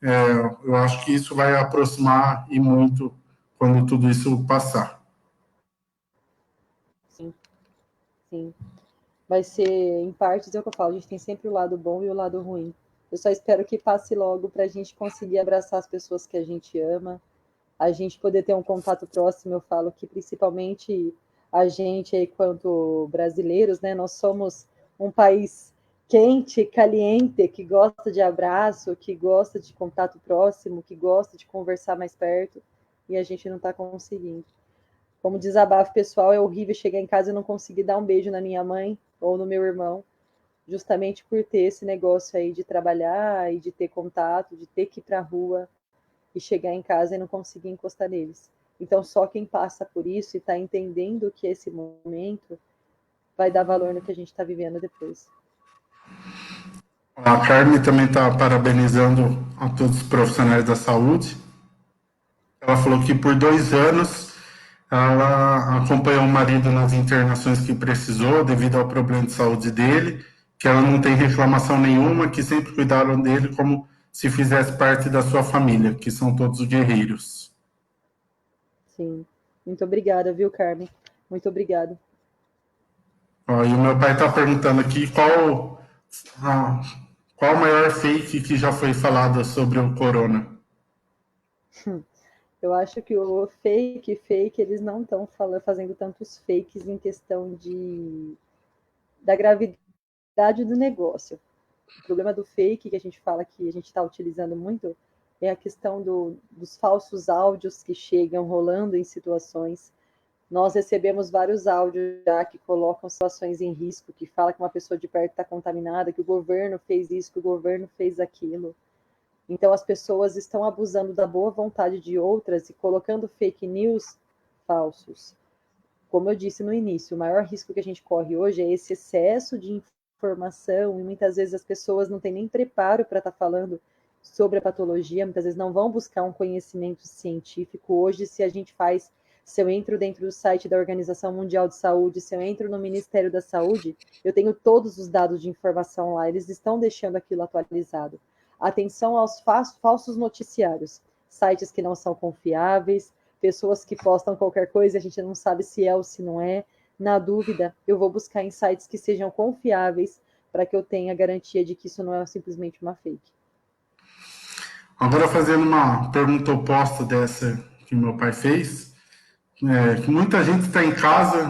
eu acho que isso vai aproximar e muito quando tudo isso passar. Sim, sim. Vai ser, em partes, é o que eu falo, a gente tem sempre o lado bom e o lado ruim. Eu só espero que passe logo para a gente conseguir abraçar as pessoas que a gente ama, a gente poder ter um contato próximo. Eu falo que principalmente a gente, aí, quanto brasileiros, né, nós somos um país quente, caliente, que gosta de abraço, que gosta de contato próximo, que gosta de conversar mais perto, e a gente não está conseguindo. Como desabafo pessoal, é horrível chegar em casa e não conseguir dar um beijo na minha mãe ou no meu irmão, justamente por ter esse negócio aí de trabalhar e de ter contato, de ter que ir para a rua e chegar em casa e não conseguir encostar neles. Então, só quem passa por isso e está entendendo que esse momento vai dar valor no que a gente está vivendo depois. A Carmen também está parabenizando a todos os profissionais da saúde. Ela falou que por 2 anos ela acompanhou o marido nas internações que precisou devido ao problema de saúde dele, que ela não tem reclamação nenhuma, que sempre cuidaram dele como se fizesse parte da sua família, que são todos guerreiros. Sim. Muito obrigada, viu, Carmen? Muito obrigada. Ó, e o meu pai está perguntando aqui qual o maior fake que já foi falado sobre o corona. Eu acho que o fake, eles não estão fazendo tantos fakes em questão da gravidade do negócio. O problema do fake que a gente fala que a gente está utilizando muito é a questão dos falsos áudios que chegam rolando em situações. Nós recebemos vários áudios já que colocam situações em risco, que fala que uma pessoa de perto está contaminada, que o governo fez isso, que o governo fez aquilo. Então, as pessoas estão abusando da boa vontade de outras e colocando fake news falsos. Como eu disse no início, o maior risco que a gente corre hoje é esse excesso de informação, e muitas vezes as pessoas não têm nem preparo para estar falando sobre a patologia, muitas vezes não vão buscar um conhecimento científico. Hoje, se eu entro dentro do site da Organização Mundial de Saúde, se eu entro no Ministério da Saúde, eu tenho todos os dados de informação lá, eles estão deixando aquilo atualizado. Atenção aos falsos noticiários, sites que não são confiáveis, pessoas que postam qualquer coisa e a gente não sabe se é ou se não é. Na dúvida, eu vou buscar em sites que sejam confiáveis para que eu tenha garantia de que isso não é simplesmente uma fake. Agora, fazendo uma pergunta oposta dessa que meu pai fez, que muita gente está em casa,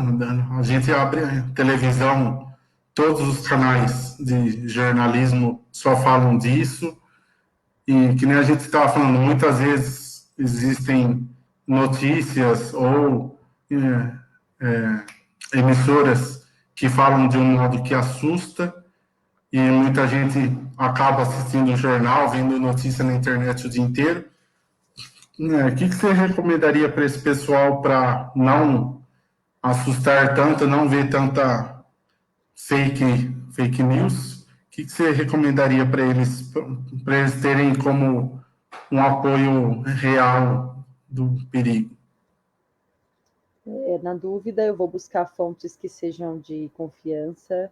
a gente abre a televisão, todos os canais de jornalismo só falam disso, e que nem a gente estava falando, muitas vezes existem notícias ou emissoras que falam de um modo que assusta, e muita gente acaba assistindo o jornal, vendo notícia na internet o dia inteiro. O que você recomendaria para esse pessoal para não assustar tanto, não ver tanta fake news? O que você recomendaria para eles terem como um apoio real do perigo? Na dúvida, eu vou buscar fontes que sejam de confiança.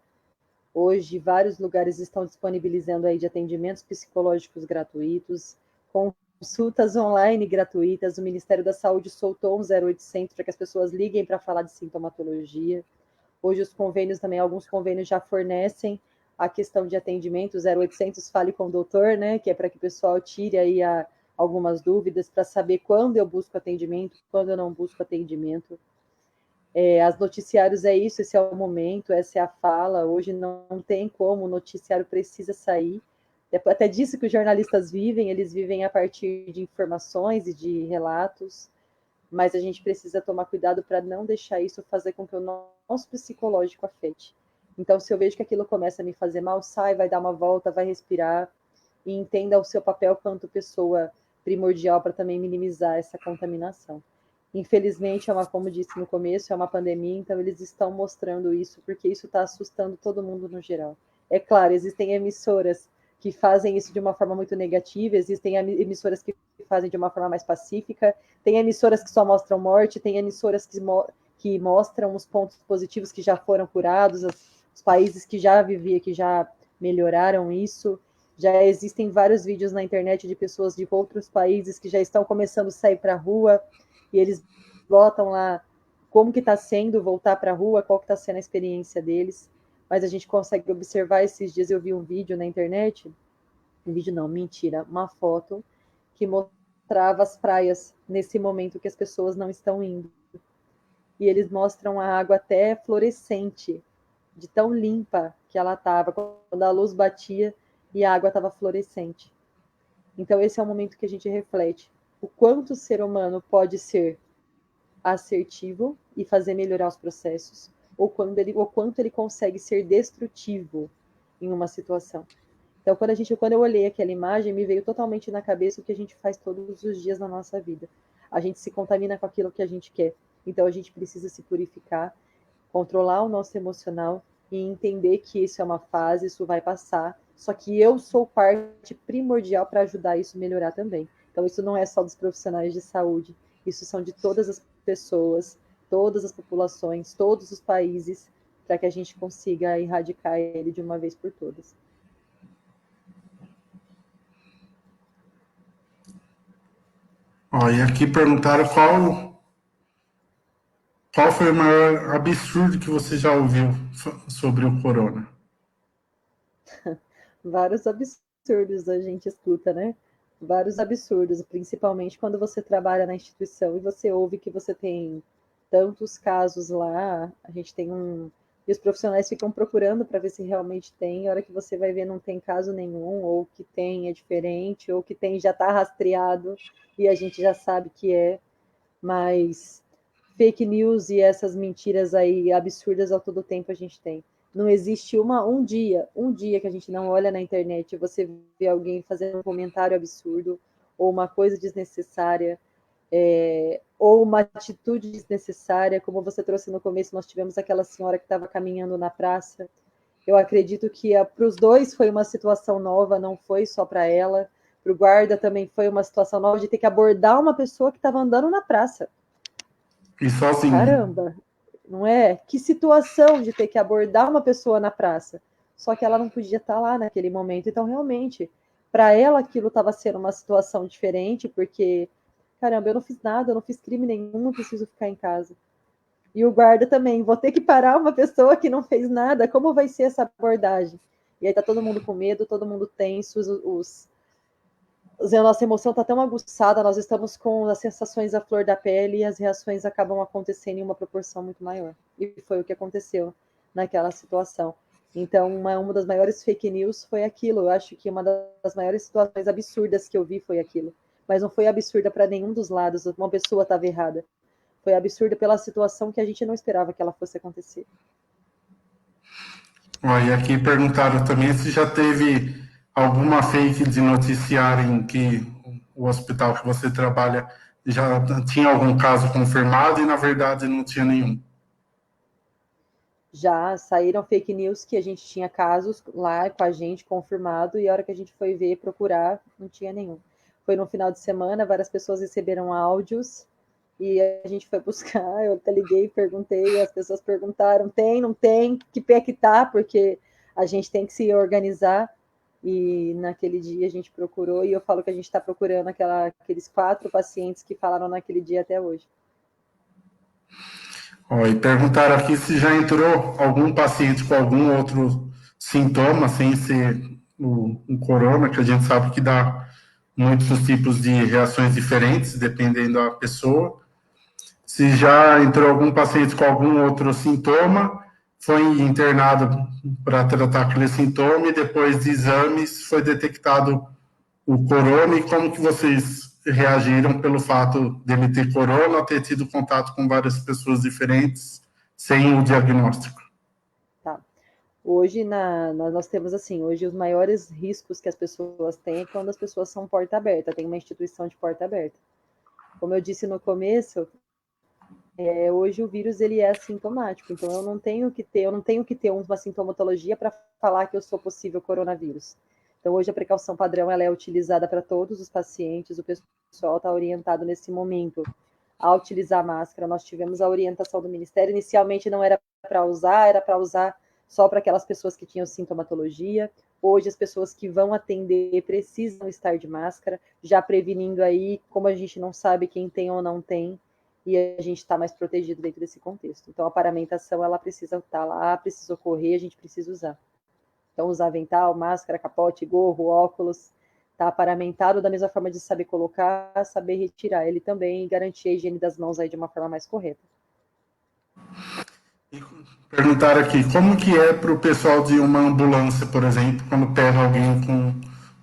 Hoje, vários lugares estão disponibilizando aí de atendimentos psicológicos gratuitos, consultas online gratuitas. O Ministério da Saúde soltou um 0800 para que as pessoas liguem para falar de sintomatologia. Hoje, os convênios também, alguns convênios já fornecem a questão de atendimento. 0800 Fale com o Doutor, né? Que é para que o pessoal tire aí algumas dúvidas para saber quando eu busco atendimento, quando eu não busco atendimento. As noticiários é isso, esse é o momento, essa é a fala. Hoje não tem como, o noticiário precisa sair. Até disso que os jornalistas vivem, eles vivem a partir de informações e de relatos, mas a gente precisa tomar cuidado para não deixar isso fazer com que o nosso psicológico afete. Então, se eu vejo que aquilo começa a me fazer mal, sai, vai dar uma volta, vai respirar e entenda o seu papel quanto pessoa primordial para também minimizar essa contaminação. Infelizmente, como disse no começo, é uma pandemia, então eles estão mostrando isso, porque isso está assustando todo mundo no geral. É claro, existem emissoras que fazem isso de uma forma muito negativa, existem emissoras que fazem de uma forma mais pacífica, tem emissoras que só mostram morte, tem emissoras que mostram os pontos positivos que já foram curados, os países que já viviam, que já melhoraram isso. Já existem vários vídeos na internet de pessoas de outros países que já estão começando a sair para a rua, e eles botam lá como que está sendo voltar para a rua, qual que está sendo a experiência deles, mas a gente consegue observar. Esses dias eu vi um vídeo na internet, uma foto que mostrava as praias nesse momento que as pessoas não estão indo, e eles mostram a água até fluorescente, de tão limpa que ela estava, quando a luz batia e a água estava fluorescente. Então esse é o momento que a gente reflete o quanto o ser humano pode ser assertivo e fazer melhorar os processos, ou quanto ele consegue ser destrutivo em uma situação. Então, quando eu olhei aquela imagem, me veio totalmente na cabeça o que a gente faz todos os dias na nossa vida. A gente se contamina com aquilo que a gente quer. Então, a gente precisa se purificar, controlar o nosso emocional e entender que isso é uma fase, isso vai passar. Só que eu sou parte primordial para ajudar isso a melhorar também. Então, isso não é só dos profissionais de saúde, isso são de todas as pessoas, todas as populações, todos os países, para que a gente consiga erradicar ele de uma vez por todas. E aqui perguntaram qual foi o maior absurdo que você já ouviu sobre o corona? Vários absurdos a gente escuta, né? Vários absurdos, principalmente quando você trabalha na instituição e você ouve que você tem tantos casos lá, a gente tem e os profissionais ficam procurando para ver se realmente tem, a hora que você vai ver não tem caso nenhum, ou que tem é diferente, ou que tem já está rastreado e a gente já sabe que é, mas fake news e essas mentiras aí absurdas ao todo tempo a gente tem. Não existe um dia que a gente não olha na internet e você vê alguém fazendo um comentário absurdo, ou uma coisa desnecessária, ou uma atitude desnecessária, como você trouxe no começo. Nós tivemos aquela senhora que estava caminhando na praça. Eu acredito que para os dois foi uma situação nova, não foi só para ela. Para o guarda também foi uma situação nova de ter que abordar uma pessoa que estava andando na praça. E sozinho. Caramba, não é? Que situação de ter que abordar uma pessoa na praça. Só que ela não podia estar lá naquele momento. Então, realmente, para ela aquilo estava sendo uma situação diferente, porque, caramba, eu não fiz nada, eu não fiz crime nenhum, não preciso ficar em casa. E o guarda também, vou ter que parar uma pessoa que não fez nada, como vai ser essa abordagem? E aí tá todo mundo com medo, todo mundo tenso, a nossa emoção está tão aguçada, nós estamos com as sensações à flor da pele e as reações acabam acontecendo em uma proporção muito maior. E foi o que aconteceu naquela situação. Então, uma das maiores fake news foi aquilo. Eu acho que uma das maiores situações absurdas que eu vi foi aquilo. Mas não foi absurda para nenhum dos lados, uma pessoa estava errada. Foi absurda pela situação que a gente não esperava que ela fosse acontecer. Ó, e aqui perguntaram também se já teve alguma fake de noticiário em que o hospital que você trabalha já tinha algum caso confirmado e, na verdade, não tinha nenhum. Já saíram fake news que a gente tinha casos lá com a gente confirmado e a hora que a gente foi ver, procurar, não tinha nenhum. Foi no final de semana, várias pessoas receberam áudios e a gente foi buscar, eu até liguei, perguntei, as pessoas perguntaram, tem, não tem, que pé que tá, porque a gente tem que se organizar, e naquele dia a gente procurou, e eu falo que a gente está procurando aqueles 4 pacientes que falaram naquele dia até hoje. Ó, e perguntaram aqui se já entrou algum paciente com algum outro sintoma, sem ser o corona, que a gente sabe que dá muitos tipos de reações diferentes, dependendo da pessoa. Se já entrou algum paciente com algum outro sintoma, foi internado para tratar aquele sintoma e depois de exames foi detectado o corona, e como que vocês reagiram pelo fato dele ter corona, ter tido contato com várias pessoas diferentes sem o diagnóstico? Tá. Hoje, nós temos assim, hoje os maiores riscos que as pessoas têm é quando as pessoas são porta aberta, tem uma instituição de porta aberta. Como eu disse no começo, hoje o vírus ele é assintomático, então eu não tenho que ter uma sintomatologia para falar que eu sou possível coronavírus. Então hoje a precaução padrão ela é utilizada para todos os pacientes, o pessoal está orientado nesse momento a utilizar máscara. Nós tivemos a orientação do Ministério, inicialmente não era para usar, era para usar só para aquelas pessoas que tinham sintomatologia. Hoje as pessoas que vão atender precisam estar de máscara, já prevenindo aí, como a gente não sabe quem tem ou não tem, e a gente está mais protegido dentro desse contexto. Então, a paramentação, ela precisa estar lá, precisa ocorrer, a gente precisa usar. Então, usar avental, máscara, capote, gorro, óculos, tá paramentado da mesma forma de saber colocar, saber retirar ele também e garantir a higiene das mãos aí de uma forma mais correta. E perguntaram aqui, como que é para o pessoal de uma ambulância, por exemplo, quando pega alguém com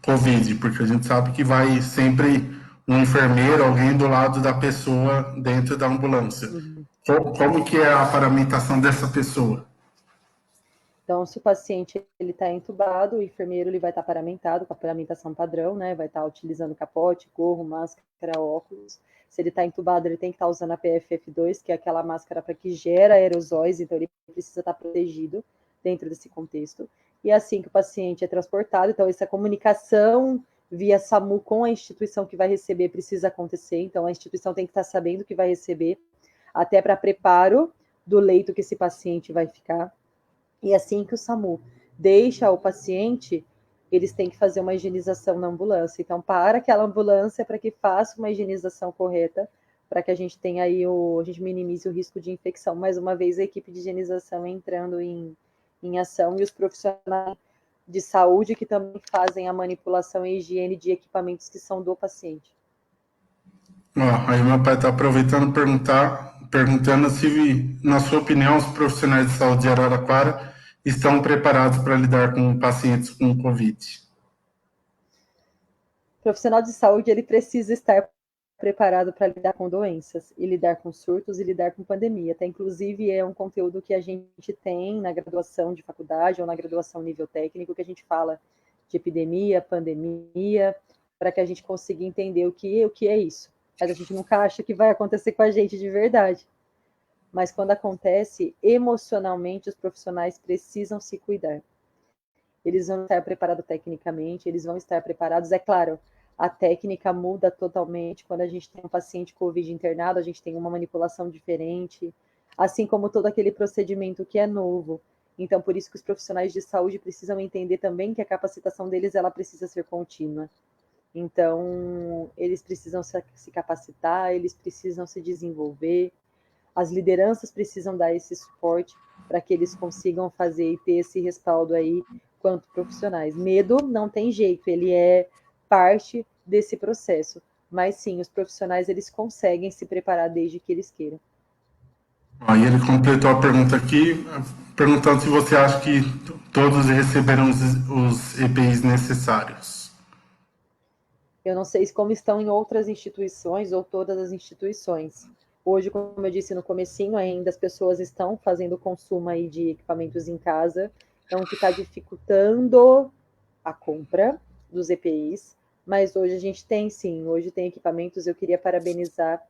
Covid? Porque a gente sabe que vai sempre um enfermeiro, alguém do lado da pessoa dentro da ambulância. Uhum. Como que é a paramentação dessa pessoa? Então, se o paciente ele está entubado, o enfermeiro ele vai estar paramentado com a paramentação padrão, né? Vai estar utilizando capote, gorro, máscara, óculos. Se ele está entubado, ele tem que estar usando a PFF2, que é aquela máscara para que gera aerosóis, então ele precisa estar protegido dentro desse contexto. E assim que o paciente é transportado, então essa comunicação via SAMU com a instituição que vai receber precisa acontecer, então a instituição tem que estar sabendo que vai receber, até para preparo do leito que esse paciente vai ficar. E assim que o SAMU deixa o paciente, eles têm que fazer uma higienização na ambulância. Então, para aquela ambulância para que faça uma higienização correta, para que a gente tenha aí a gente minimize o risco de infecção. Mais uma vez, a equipe de higienização entrando em ação e os profissionais de saúde que também fazem a manipulação e higiene de equipamentos que são do paciente. Aí meu pai está aproveitando perguntando se, na sua opinião, os profissionais de saúde de Araraquara estão preparados para lidar com pacientes com Covid. O profissional de saúde ele precisa estar preparado para lidar com doenças e lidar com surtos e lidar com pandemia. Até inclusive é um conteúdo que a gente tem na graduação de faculdade ou na graduação nível técnico, que a gente fala de epidemia, pandemia, para que a gente consiga entender o que é isso. Mas a gente nunca acha que vai acontecer com a gente de verdade. Mas quando acontece, emocionalmente os profissionais precisam se cuidar. Eles vão estar preparados tecnicamente, eles vão estar preparados, é claro, a técnica muda totalmente. Quando a gente tem um paciente COVID internado, a gente tem uma manipulação diferente, assim como todo aquele procedimento que é novo. Então, por isso que os profissionais de saúde precisam entender também que a capacitação deles ela precisa ser contínua. Então, eles precisam se capacitar, eles precisam se desenvolver, as lideranças precisam dar esse suporte para que eles consigam fazer e ter esse respaldo aí quanto profissionais. Medo não tem jeito, ele é parte desse processo. Mas sim, os profissionais eles conseguem se preparar desde que eles queiram. Aí ele completou a pergunta aqui, perguntando se você acha que todos receberam os EPIs necessários. Eu não sei como estão em outras instituições ou todas as instituições. Hoje, como eu disse no comecinho, ainda as pessoas estão fazendo consumo aí de equipamentos em casa, então o que está dificultando a compra dos EPIs, mas hoje a gente tem sim, hoje tem equipamentos. Eu queria parabenizar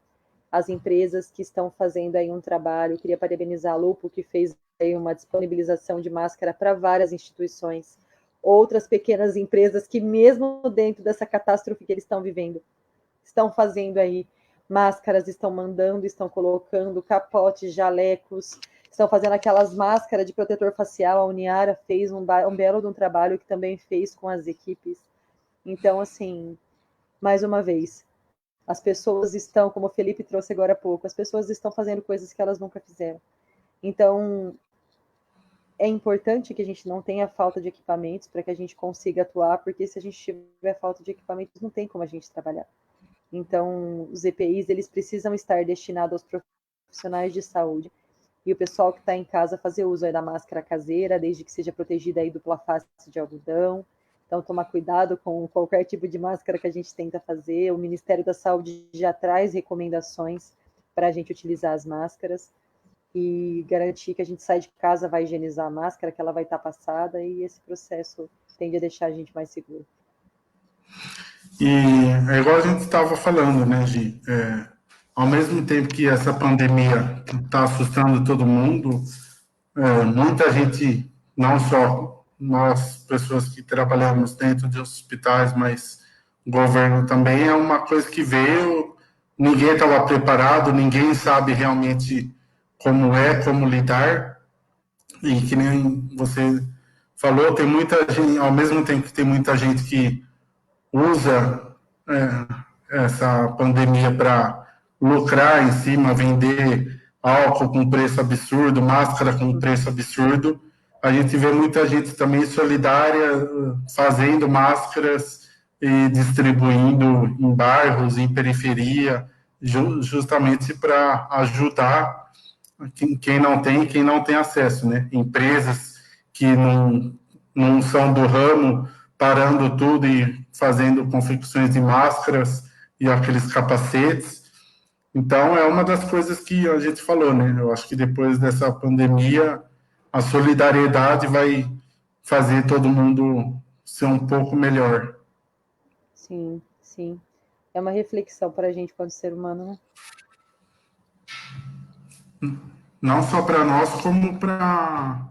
as empresas que estão fazendo aí um trabalho, eu queria parabenizar a Lupo, que fez aí uma disponibilização de máscara para várias instituições, outras pequenas empresas que mesmo dentro dessa catástrofe que eles estão vivendo, estão fazendo aí máscaras, estão mandando, estão colocando capotes, jalecos, estão fazendo aquelas máscaras de protetor facial. A Uniara fez um belo de um trabalho que também fez com as equipes. Então, assim, mais uma vez, as pessoas estão, como o Felipe trouxe agora há pouco, as pessoas estão fazendo coisas que elas nunca fizeram. Então, é importante que a gente não tenha falta de equipamentos para que a gente consiga atuar, porque se a gente tiver falta de equipamentos, não tem como a gente trabalhar. Então, os EPIs, eles precisam estar destinados aos profissionais de saúde e o pessoal que está em casa fazer uso aí da máscara caseira, desde que seja protegida aí dupla face de algodão. Então, tomar cuidado com qualquer tipo de máscara que a gente tenta fazer. O Ministério da Saúde já traz recomendações para a gente utilizar as máscaras e garantir que a gente sai de casa, vai higienizar a máscara, que ela vai estar passada, e esse processo tende a deixar a gente mais seguro. E é igual a gente estava falando, né, Gi? Ao mesmo tempo que essa pandemia está assustando todo mundo, muita gente, não só nós, pessoas que trabalhamos dentro de hospitais, mas o governo também, é uma coisa que veio, ninguém estava preparado, ninguém sabe realmente como lidar, e que nem você falou, tem muita gente, ao mesmo tempo que tem muita gente que usa essa pandemia para lucrar em cima, vender álcool com preço absurdo, máscara com preço absurdo. A gente vê muita gente também solidária fazendo máscaras e distribuindo em bairros, em periferia, justamente para ajudar quem não tem acesso, né? Empresas que não são do ramo, parando tudo e fazendo confecções de máscaras e aqueles capacetes. Então, é uma das coisas que a gente falou, né? Eu acho que depois dessa pandemia, a solidariedade vai fazer todo mundo ser um pouco melhor. Sim, sim. É uma reflexão para a gente quanto ser humano, né? Não só para nós, como para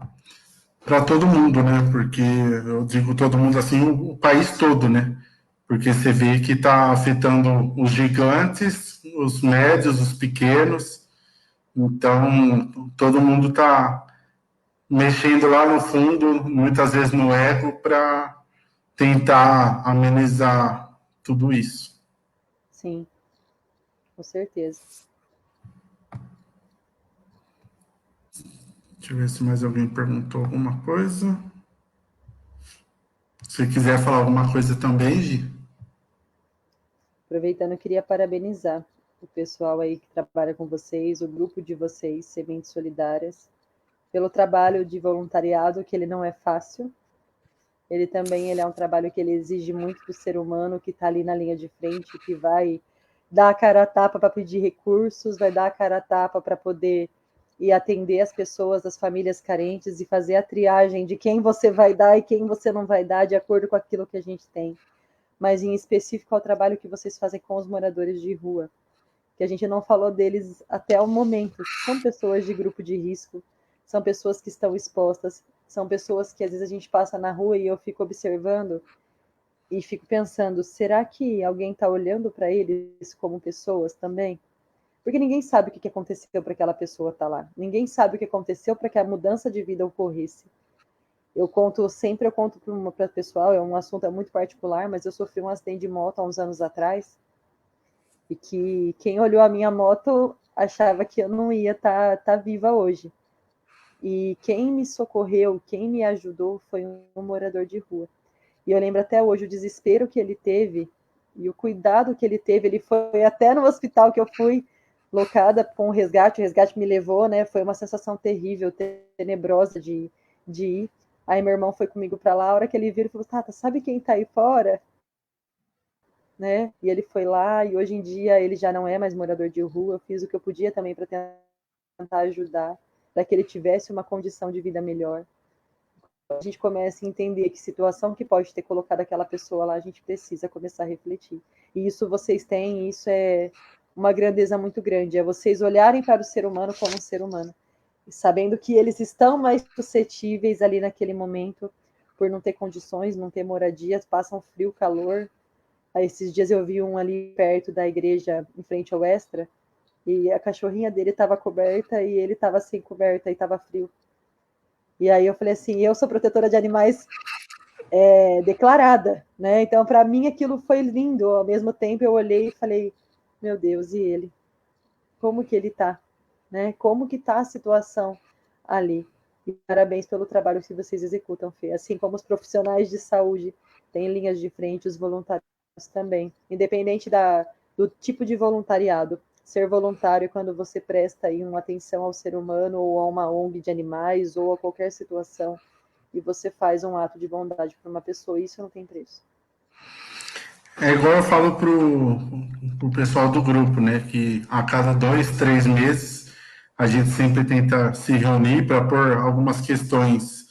todo mundo, né? Porque eu digo todo mundo assim, o país todo, né? Porque você vê que está afetando os gigantes, os médios, os pequenos. Então, todo mundo está mexendo lá no fundo, muitas vezes no ego, para tentar amenizar tudo isso. Sim, com certeza. Deixa eu ver se mais alguém perguntou alguma coisa. Se quiser falar alguma coisa também, Gi. Aproveitando, eu queria parabenizar o pessoal aí que trabalha com vocês, o grupo de vocês, Sementes Solidárias, pelo trabalho de voluntariado, que ele não é fácil. Ele é um trabalho que ele exige muito do ser humano que está ali na linha de frente, que vai dar a cara a tapa para pedir recursos, vai dar a cara a tapa para poder ir atender as pessoas, as famílias carentes e fazer a triagem de quem você vai dar e quem você não vai dar de acordo com aquilo que a gente tem. Mas em específico ao trabalho que vocês fazem com os moradores de rua, que a gente não falou deles até o momento. São pessoas de grupo de risco, são pessoas que estão expostas, são pessoas que às vezes a gente passa na rua e eu fico observando e fico pensando, será que alguém está olhando para eles como pessoas também? Porque ninguém sabe o que aconteceu para aquela pessoa estar lá. Ninguém sabe o que aconteceu para que a mudança de vida ocorresse. Eu conto para o pessoal, é um assunto muito particular, mas eu sofri um acidente de moto há uns anos atrás e que quem olhou a minha moto achava que eu não ia tá viva hoje. E quem me socorreu, quem me ajudou foi um morador de rua. E eu lembro até hoje o desespero que ele teve E o cuidado que ele teve, ele foi até no hospital que eu fui locada com o resgate me levou, né? Foi uma sensação terrível, tenebrosa de ir. Aí meu irmão foi comigo para lá, a hora que ele viu, ele falou, Tata, sabe quem tá aí fora? Né? E ele foi lá, e hoje em dia ele já não é mais morador de rua, eu fiz o que eu podia também para tentar ajudar, para que ele tivesse uma condição de vida melhor. A gente começa a entender que situação que pode ter colocado aquela pessoa lá, a gente precisa começar a refletir. E isso vocês têm, isso é uma grandeza muito grande, é vocês olharem para o ser humano como um ser humano, sabendo que eles estão mais suscetíveis ali naquele momento, por não ter condições, não ter moradias, passam frio, calor. Aí, esses dias eu vi um ali perto da igreja, em frente ao Extra, e a cachorrinha dele estava coberta e ele estava sem coberta e estava frio. E aí eu falei assim, eu sou protetora de animais declarada, né? Então, para mim, aquilo foi lindo. Ao mesmo tempo, eu olhei e falei, meu Deus, e ele? Como que ele tá? Né? Como que tá a situação ali? E parabéns pelo trabalho que vocês executam, Fê. Assim como os profissionais de saúde têm linhas de frente, os voluntários também. Independente do tipo de voluntariado. Ser voluntário é quando você presta aí uma atenção ao ser humano ou a uma ONG de animais ou a qualquer situação e você faz um ato de bondade para uma pessoa, isso não tem preço. É igual eu falo pro pessoal do grupo, né? Que a cada 2, 3 meses a gente sempre tenta se reunir para pôr algumas questões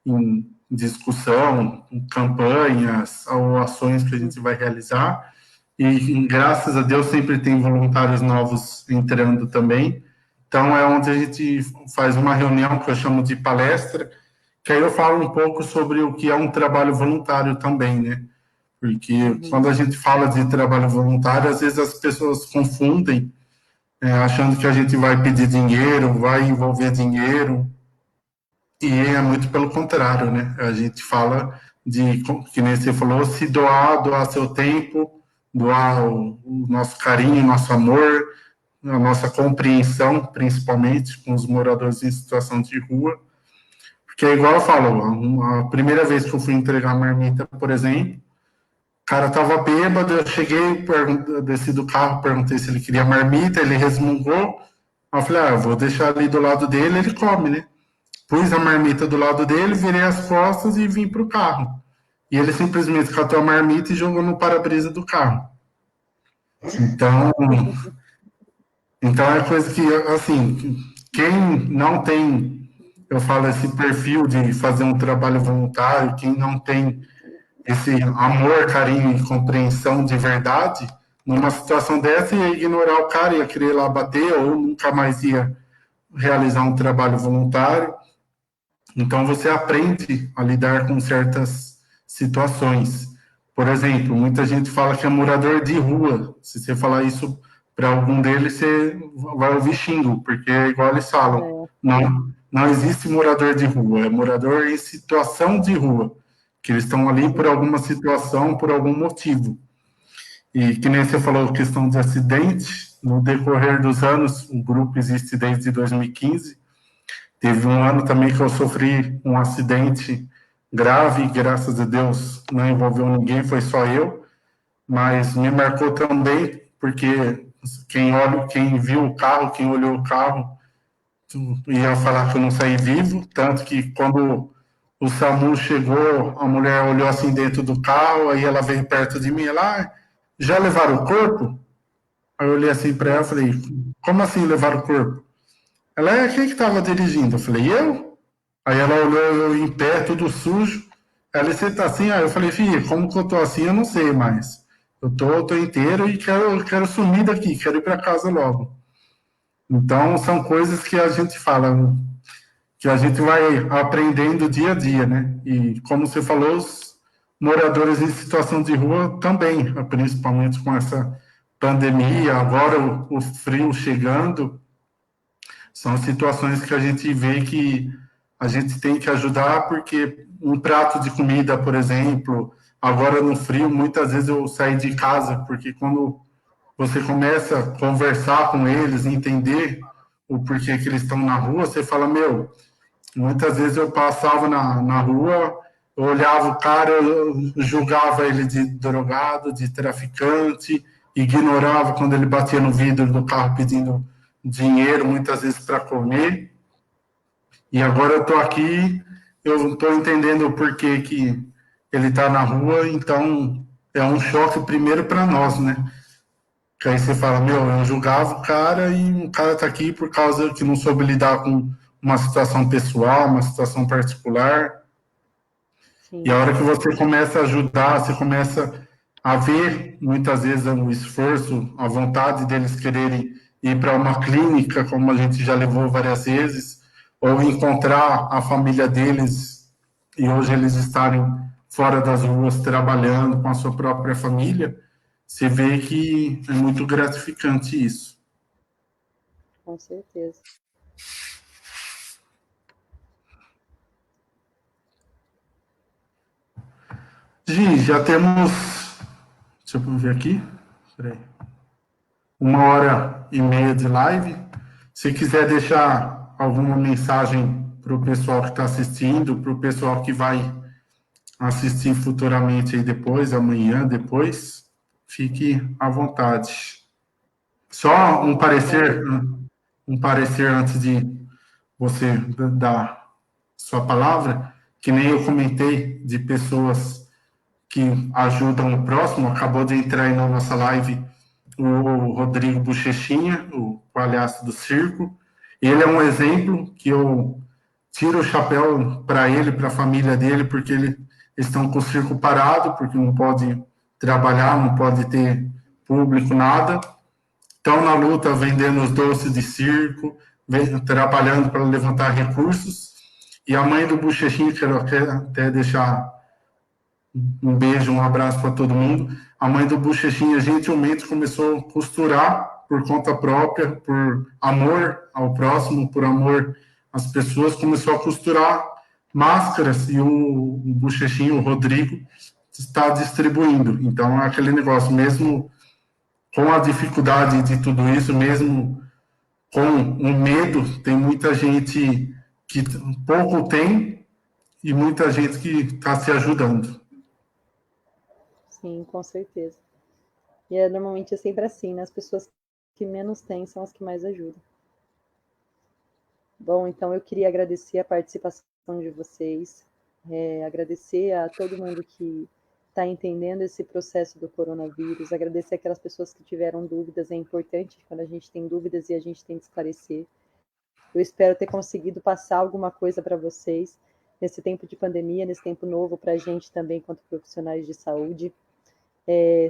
em discussão, em campanhas ou ações que a gente vai realizar. E graças a Deus sempre tem voluntários novos entrando também. Então é onde a gente faz uma reunião que eu chamo de palestra, que aí eu falo um pouco sobre o que é um trabalho voluntário também, né? Porque quando a gente fala de trabalho voluntário, às vezes as pessoas confundem, achando que a gente vai pedir dinheiro, vai envolver dinheiro, e é muito pelo contrário, né? A gente fala de, que nem você falou, se doar, doar seu tempo, doar o nosso carinho, nosso amor, a nossa compreensão, principalmente com os moradores em situação de rua. Porque é igual eu falo, a primeira vez que eu fui entregar marmita, por exemplo, o cara tava bêbado, eu cheguei, desci do carro, perguntei se ele queria marmita, ele resmungou. Aí eu falei, vou deixar ali do lado dele, ele come, né? Pus a marmita do lado dele, virei as costas e vim pro carro. E ele simplesmente catou a marmita e jogou no para-brisa do carro. Então, então é coisa que, assim, quem não tem, eu falo, esse perfil de fazer um trabalho voluntário, quem não tem esse amor, carinho e compreensão de verdade, numa situação dessa ia ignorar o cara, ia querer ir lá bater ou nunca mais ia realizar um trabalho voluntário. Então você aprende a lidar com certas situações. Por exemplo, muita gente fala que é morador de rua. Se você falar isso para algum deles, você vai ouvir xingo, porque é igual eles falam. Não existe morador de rua, é morador em situação de rua, que eles estão ali por alguma situação, por algum motivo. E que nem você falou, questão de acidente, no decorrer dos anos, o grupo existe desde 2015. Teve um ano também que eu sofri um acidente grave, graças a Deus não envolveu ninguém, foi só eu, mas me marcou também, porque quem viu o carro, quem olhou o carro, ia falar que eu não saí vivo, tanto que quando o SAMU chegou, a mulher olhou assim dentro do carro, aí ela veio perto de mim, ela, já levaram o corpo? Aí eu olhei assim para ela e falei, como assim levaram o corpo? Ela, quem que estava dirigindo? Eu falei, eu? Aí ela olhou eu em pé, tudo sujo. Ela, você tá assim? Aí eu falei, filha, como que eu tô assim, eu não sei mais. Eu tô inteiro e quero sumir daqui, quero ir para casa logo. Então, são coisas que a gente fala, que a gente vai aprendendo dia a dia, né? E como você falou, os moradores em situação de rua também, principalmente com essa pandemia, agora o frio chegando, são situações que a gente vê que a gente tem que ajudar, porque um prato de comida, por exemplo, agora no frio, muitas vezes eu saí de casa, porque quando você começa a conversar com eles, entender o porquê que eles estão na rua, você fala, meu, muitas vezes eu passava na rua, eu olhava o cara, eu julgava ele de drogado, de traficante, ignorava quando ele batia no vidro do carro pedindo dinheiro, muitas vezes para comer. E agora eu estou aqui, eu estou entendendo o porquê que ele está na rua, então é um choque primeiro para nós, né? Que aí você fala, meu, eu julgava o cara e o cara está aqui por causa que não soube lidar com uma situação pessoal, uma situação particular. E a Sim, hora que você começa a ajudar, você começa a ver, muitas vezes, o esforço, a vontade deles quererem ir para uma clínica, como a gente já levou várias vezes, ou encontrar a família deles e hoje eles estarem fora das ruas trabalhando com a sua própria família, você vê que é muito gratificante isso. com certeza. Gi, já temos, deixa eu ver aqui, peraí, 1 hora e meia de live. Se quiser deixar alguma mensagem para o pessoal que está assistindo, para o pessoal que vai assistir futuramente aí depois, amanhã, depois, fique à vontade. Só um parecer antes de você dar sua palavra, que nem eu comentei de pessoas que ajudam o próximo. Acabou de entrar aí na nossa live o Rodrigo Bochechinha, o palhaço do circo. Ele é um exemplo que eu tiro o chapéu para ele, para a família dele, porque eles estão com o circo parado, porque não pode trabalhar, não pode ter público, nada. Estão na luta vendendo os doces de circo, trabalhando para levantar recursos. E a mãe do Bochechinho, que eu quero até deixar um beijo, um abraço para todo mundo. A mãe do Bochechinha gentilmente começou a costurar por conta própria, por amor ao próximo, por amor às pessoas, começou a costurar máscaras e o Bochechinho, o Rodrigo, está distribuindo. Então, é aquele negócio, mesmo com a dificuldade de tudo isso, mesmo com o medo, tem muita gente que pouco tem e muita gente que está se ajudando. Sim, com certeza. E normalmente é sempre assim, né? As pessoas que menos têm são as que mais ajudam. Bom, então eu queria agradecer a participação de vocês, agradecer a todo mundo que está entendendo esse processo do coronavírus, agradecer aquelas pessoas que tiveram dúvidas. É importante quando a gente tem dúvidas e a gente tem que esclarecer. Eu espero ter conseguido passar alguma coisa para vocês nesse tempo de pandemia, nesse tempo novo para a gente também, quanto profissionais de saúde.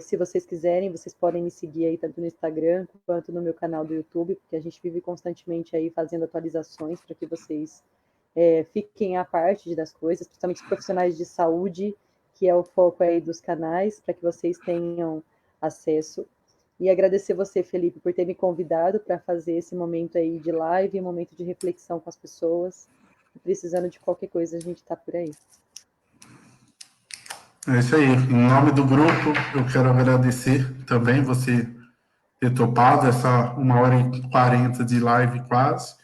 Se vocês quiserem, vocês podem me seguir aí tanto no Instagram quanto no meu canal do YouTube, porque a gente vive constantemente aí fazendo atualizações para que vocês fiquem à parte das coisas, principalmente os profissionais de saúde, que é o foco aí dos canais, para que vocês tenham acesso. E agradecer você, Felipe, por ter me convidado para fazer esse momento aí de live, um momento de reflexão com as pessoas. Precisando de qualquer coisa, a gente está por aí. É isso aí. Em nome do grupo, eu quero agradecer também você ter topado essa 1 hora e 40 de live quase.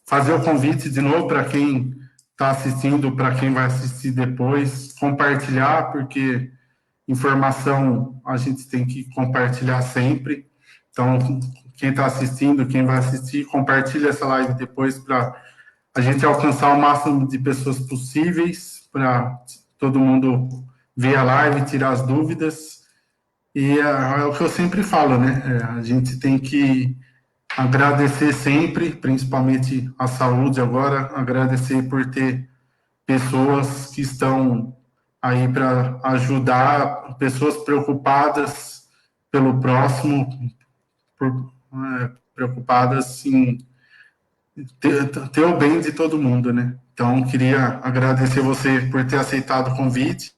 Fazer o convite de novo para quem está assistindo, para quem vai assistir depois, compartilhar, porque informação a gente tem que compartilhar sempre. Então, quem está assistindo, quem vai assistir, compartilha essa live depois para a gente alcançar o máximo de pessoas possíveis, para todo mundo ver a live, tirar as dúvidas. E é o que eu sempre falo, né? A gente tem que agradecer sempre, principalmente a saúde agora, agradecer por ter pessoas que estão aí para ajudar, pessoas preocupadas pelo próximo, preocupadas em ter o bem de todo mundo, né? Então, queria agradecer você por ter aceitado o convite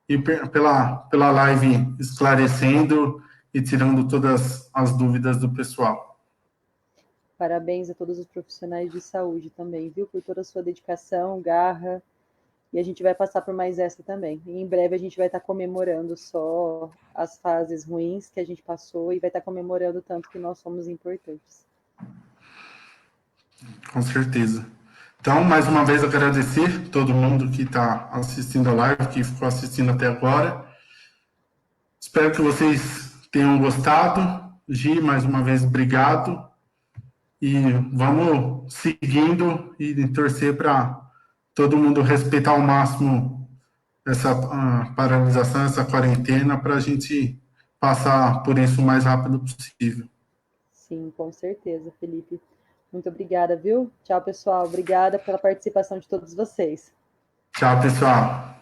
e pela live esclarecendo e tirando todas as dúvidas do pessoal. Parabéns a todos os profissionais de saúde também, viu? Por toda a sua dedicação, garra. E a gente vai passar por mais essa também. E em breve a gente vai estar comemorando só as fases ruins que a gente passou e vai estar comemorando tanto que nós somos importantes. Com certeza. Então, mais uma vez, agradecer todo mundo que está assistindo a live, que ficou assistindo até agora. Espero que vocês tenham gostado. Gi, mais uma vez, obrigado. E vamos seguindo e torcer para todo mundo respeitar ao máximo essa paralisação, essa quarentena, para a gente passar por isso o mais rápido possível. Sim, com certeza, Felipe. Muito obrigada, viu? Tchau, pessoal. Obrigada pela participação de todos vocês. Tchau, pessoal.